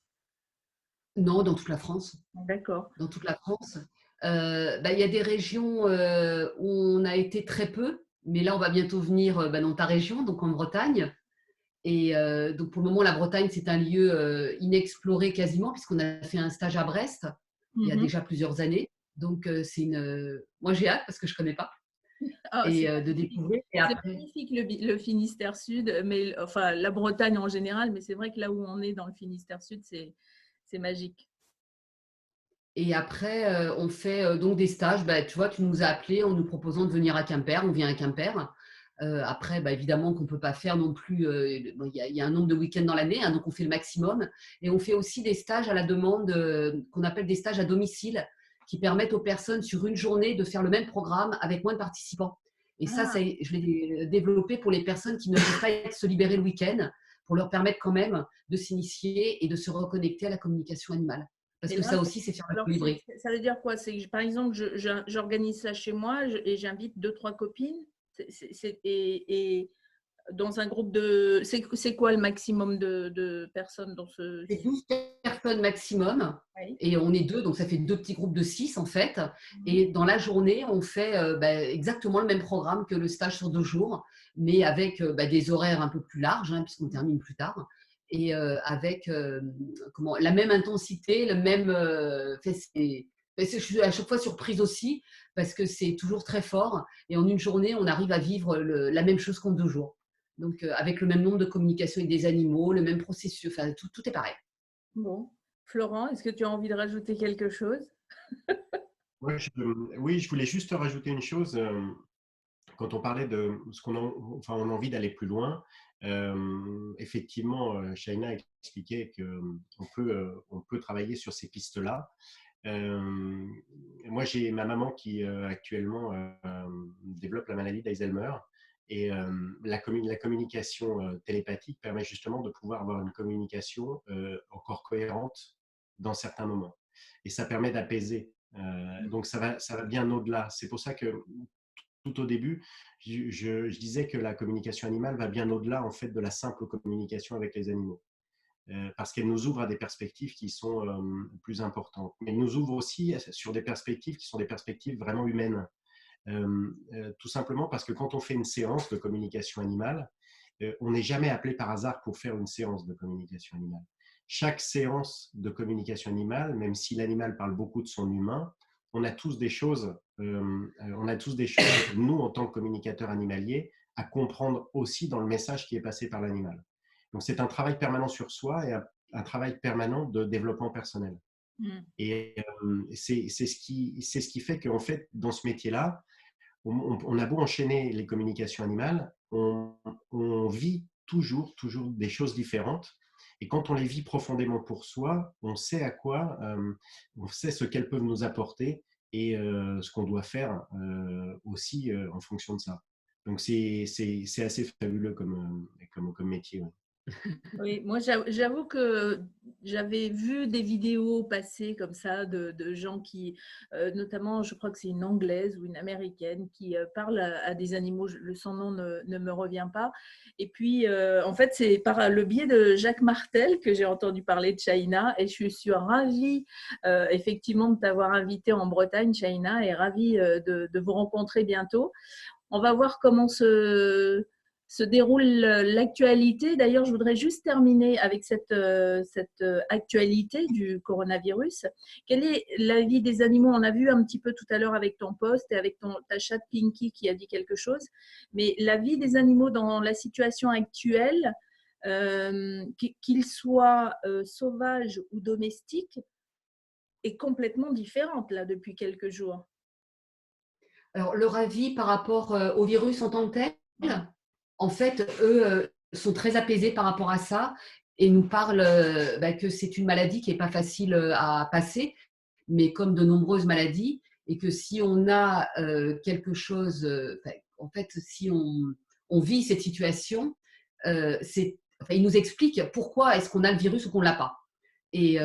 [SPEAKER 2] Non, dans toute la France.
[SPEAKER 1] D'accord.
[SPEAKER 2] Dans toute la France. Il y a des régions où on a été très peu, mais là, on va bientôt venir dans ta région, donc en Bretagne. Et donc, pour le moment, la Bretagne, c'est un lieu inexploré quasiment, puisqu'on a fait un stage à Brest il y a
[SPEAKER 1] Mhm.
[SPEAKER 2] déjà plusieurs années. Donc, moi, j'ai hâte parce que je ne connais pas
[SPEAKER 1] Ah,
[SPEAKER 2] et
[SPEAKER 1] c'est
[SPEAKER 2] de
[SPEAKER 1] magnifique.
[SPEAKER 2] découvrir. Et
[SPEAKER 1] C'est
[SPEAKER 2] après,
[SPEAKER 1] magnifique le Finistère Sud, mais enfin la Bretagne en général, mais c'est vrai que là où on est dans le Finistère Sud, c'est magique.
[SPEAKER 2] on fait donc des stages. Bah, tu vois, tu nous as appelés en nous proposant de venir à Quimper. On vient à Quimper. Après, évidemment qu'on ne peut pas faire non plus. Il y a un nombre de week-ends dans l'année, hein, donc on fait le maximum. Et on fait aussi des stages à la demande, qu'on appelle des stages à domicile, qui permettent aux personnes sur une journée de faire le même programme avec moins de participants. Et ça,
[SPEAKER 1] Ah,
[SPEAKER 2] je l'ai développé pour les personnes qui ne peuvent pas se libérer le week-end, pour leur permettre quand même de s'initier et de se reconnecter à la communication animale. Parce
[SPEAKER 1] et
[SPEAKER 2] que
[SPEAKER 1] là,
[SPEAKER 2] ça aussi, c'est faire le
[SPEAKER 1] alors
[SPEAKER 2] colibri.
[SPEAKER 1] ça veut dire quoi? C'est que par exemple, j'organise ça chez moi et j'invite deux, trois copines. Et dans un groupe de. C'est quoi le maximum de personnes dans ce.
[SPEAKER 2] C'est 12 personnes maximum.
[SPEAKER 1] Oui.
[SPEAKER 2] Et on est deux, donc ça fait deux petits groupes de 6 en fait.
[SPEAKER 1] Mhm.
[SPEAKER 2] Et dans la journée, on fait exactement le même programme que le stage sur 2 jours, mais avec des horaires un peu plus larges, hein, puisqu'on termine plus tard, et avec la même intensité, le même. Je suis à chaque fois surprise aussi, parce que c'est toujours très fort. Et en une journée, on arrive à vivre la même chose qu'en 2 jours. Donc, avec le même nombre de communications avec des animaux, le même processus, enfin, tout est pareil.
[SPEAKER 1] Bon. Florent, est-ce que tu as envie de rajouter quelque chose?
[SPEAKER 3] oui, je voulais juste rajouter une chose. Quand on parlait de ce enfin, on a envie d'aller plus loin, effectivement, Shaina expliquait on peut travailler sur ces pistes-là. Moi, j'ai ma maman qui actuellement développe la maladie d'Alzheimer et la communication télépathique permet justement de pouvoir avoir une communication encore cohérente dans certains moments. Et ça permet d'apaiser. Donc, ça va bien au-delà. C'est pour ça que tout au début, je disais que la communication animale va bien au-delà en fait de la simple communication avec les animaux. Parce qu'elle nous ouvre à des perspectives qui sont plus importantes. Mais elle nous ouvre aussi sur des perspectives qui sont des perspectives vraiment humaines. Tout simplement parce que quand on fait une séance de communication animale, on n'est jamais appelé par hasard pour faire une séance de communication animale. chaque séance de communication animale, même si l'animal parle beaucoup de son humain, on a tous des choses, nous, en tant que communicateurs animaliers, à comprendre aussi dans le message qui est passé par l'animal. Donc, c'est un travail permanent sur soi et un travail permanent de développement personnel. Et c'est ce qui fait qu'en fait, dans ce métier-là, on a beau enchaîner les communications animales, on vit toujours des choses différentes. Et quand on les vit profondément pour soi, on sait on sait ce qu'elles peuvent nous apporter et ce qu'on doit faire aussi en fonction de ça. Donc c'est assez fabuleux comme métier. Ouais.
[SPEAKER 1] Oui, moi j'avoue que j'avais vu des vidéos passer comme ça de gens qui, notamment je crois que c'est une Anglaise ou une Américaine qui parle à des animaux, son nom ne me revient pas. Et puis en fait c'est par le biais de Jacques Martel que j'ai entendu parler de Chahina et je suis ravie effectivement de t'avoir invité en Bretagne, Chahina, et ravie de vous rencontrer bientôt. On va voir comment se déroule l'actualité. D'ailleurs, je voudrais juste terminer avec cette actualité du coronavirus. Quel est l'avis des animaux? On a vu un petit peu tout à l'heure avec ton post et avec ta chatte Pinky qui a dit quelque chose. Mais l'avis des animaux dans la situation actuelle, qu'ils soient sauvages ou domestiques, est complètement différente là depuis quelques jours.
[SPEAKER 2] Alors, leur avis par rapport au virus en tant que tel, en fait, eux sont très apaisés par rapport à ça et nous parlent que c'est une maladie qui n'est pas facile à passer, mais comme de nombreuses maladies, et que si on a quelque chose, en fait, si on vit cette situation, ils nous expliquent pourquoi est-ce qu'on a le virus ou qu'on ne l'a pas. Et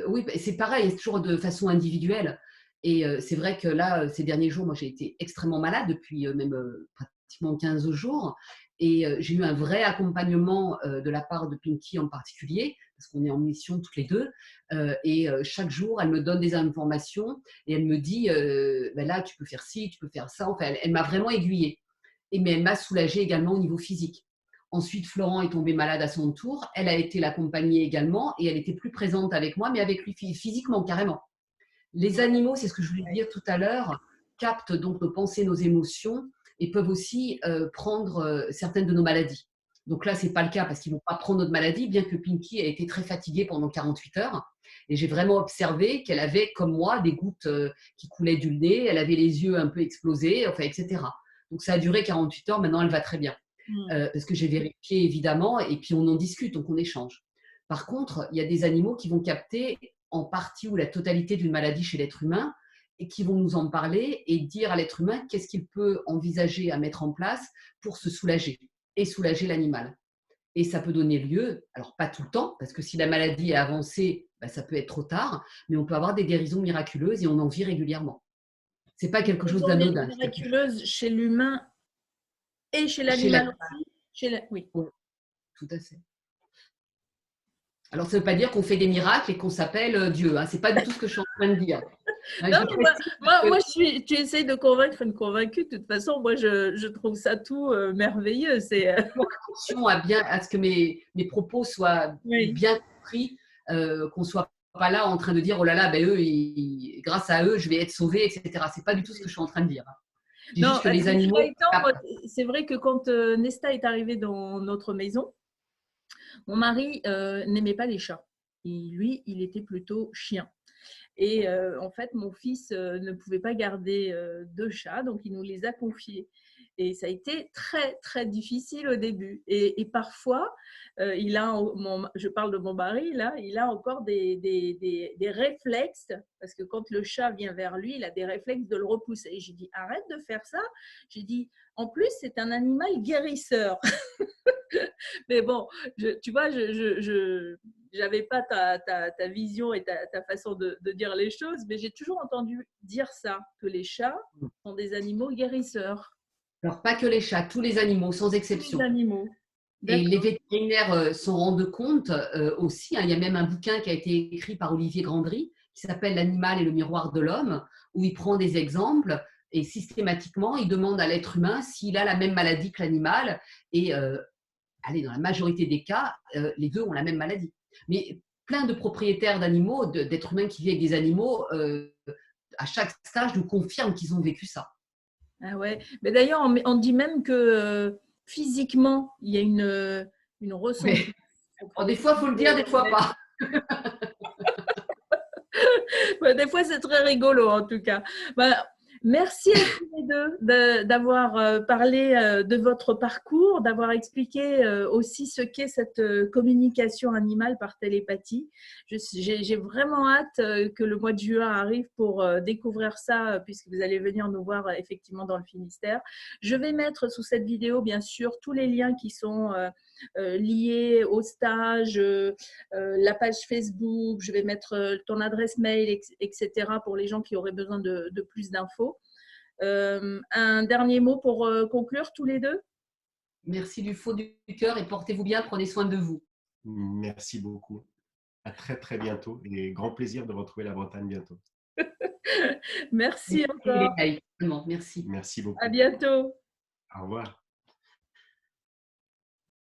[SPEAKER 2] oui, c'est pareil, c'est toujours de façon individuelle. Et c'est vrai que là, ces derniers jours, moi, j'ai été extrêmement malade depuis même pratiquement 15 jours. Et j'ai eu un vrai accompagnement de la part de Pinky en particulier, parce qu'on est en mission toutes les deux. Et chaque jour, elle me donne des informations et elle me dit là, tu peux faire ci, tu peux faire ça. Enfin, elle m'a vraiment aiguillée. Mais elle m'a soulagée également au niveau physique. Ensuite, Florent est tombé malade à son tour. Elle a été l'accompagner également et elle était plus présente avec moi, mais avec lui physiquement, carrément. Les animaux, c'est ce que je voulais dire tout à l'heure, captent donc nos pensées, nos émotions et peuvent aussi prendre certaines de nos maladies. Donc là, ce n'est pas le cas parce qu'ils ne vont pas prendre notre maladie, bien que Pinky ait été très fatiguée pendant 48 heures. Et j'ai vraiment observé qu'elle avait, comme moi, des gouttes qui coulaient du nez, elle avait les yeux un peu explosés, enfin, etc. Donc ça a duré 48 heures, maintenant elle va très bien. Parce que j'ai vérifié évidemment, et puis on en discute, donc on échange. Par contre, il y a des animaux qui vont capter en partie ou la totalité d'une maladie chez l'être humain et qui vont nous en parler et dire à l'être humain qu'est-ce qu'il peut envisager à mettre en place pour se soulager et soulager l'animal. Et ça peut donner lieu, alors pas tout le temps, parce que si la maladie est avancée, ça peut être trop tard, mais on peut avoir des guérisons miraculeuses et on en vit régulièrement. Ce n'est pas quelque chose d'anodin.
[SPEAKER 1] Miraculeuse chez l'humain et chez l'animal aussi. Oui.
[SPEAKER 2] Oui, tout à fait. Alors, ça ne veut pas dire qu'on fait des miracles et qu'on s'appelle Dieu. Ce n'est pas du tout ce que je suis en train de dire.
[SPEAKER 1] Non, moi tu essayes de convaincre une convaincue. De toute façon, moi, je trouve ça tout merveilleux.
[SPEAKER 2] Attention à ce que mes propos soient bien compris, qu'on ne soit pas là en train de dire « Oh là là, eux, grâce à eux, je vais être sauvé, etc. » Ce n'est pas du tout ce que je suis en train de dire.
[SPEAKER 1] Non, juste que les animaux… C'est vrai que quand Nesta est arrivée dans notre maison, mon mari n'aimait pas les chats. Et lui, il était plutôt chien. Et en fait, mon fils ne pouvait pas garder de chats, donc il nous les a confiés. Et ça a été très, très difficile au début. Et parfois, je parle de mon mari, là, il a encore des réflexes, parce que quand le chat vient vers lui, il a des réflexes de le repousser. Et j'ai dit, arrête de faire ça. J'ai dit, en plus, c'est un animal guérisseur. Mais bon, tu vois, je n'avais pas ta vision et ta façon de dire les choses, mais j'ai toujours entendu dire ça, que les chats sont des animaux guérisseurs.
[SPEAKER 2] Alors, pas que les chats, tous les animaux, sans exception.
[SPEAKER 1] Tous les animaux.
[SPEAKER 2] Et les vétérinaires s'en rendent compte aussi. Il y a même un bouquin qui a été écrit par Olivier Grandry qui s'appelle « L'animal et le miroir de l'homme », où il prend des exemples et systématiquement, il demande à l'être humain s'il a la même maladie que l'animal. Et allez, dans la majorité des cas, les deux ont la même maladie. Mais plein de propriétaires d'animaux, d'êtres humains qui vivent avec des animaux, à chaque stage nous confirment qu'ils ont vécu ça.
[SPEAKER 1] Ah ouais. Mais d'ailleurs, on dit même que physiquement, il y a une ressemblance.
[SPEAKER 2] Mais, des fois, il faut le dire, des fois pas.
[SPEAKER 1] Des fois, c'est très rigolo en tout cas. Bah, merci à tous les deux d'avoir parlé de votre parcours, d'avoir expliqué aussi ce qu'est cette communication animale par télépathie. J'ai vraiment hâte que le mois de juin arrive pour découvrir ça, puisque vous allez venir nous voir effectivement dans le Finistère. Je vais mettre sous cette vidéo, bien sûr, tous les liens qui sont liés au stage, la page Facebook, je vais mettre ton adresse mail, etc. pour les gens qui auraient besoin de plus d'infos. Un dernier mot pour conclure tous les deux?
[SPEAKER 2] Merci du fond du cœur et portez-vous bien, prenez soin de vous.
[SPEAKER 3] Merci beaucoup. À très très bientôt et grand plaisir de retrouver la Bretagne bientôt.
[SPEAKER 1] Merci encore.
[SPEAKER 2] Merci.
[SPEAKER 3] Merci beaucoup.
[SPEAKER 1] À bientôt.
[SPEAKER 3] Au revoir.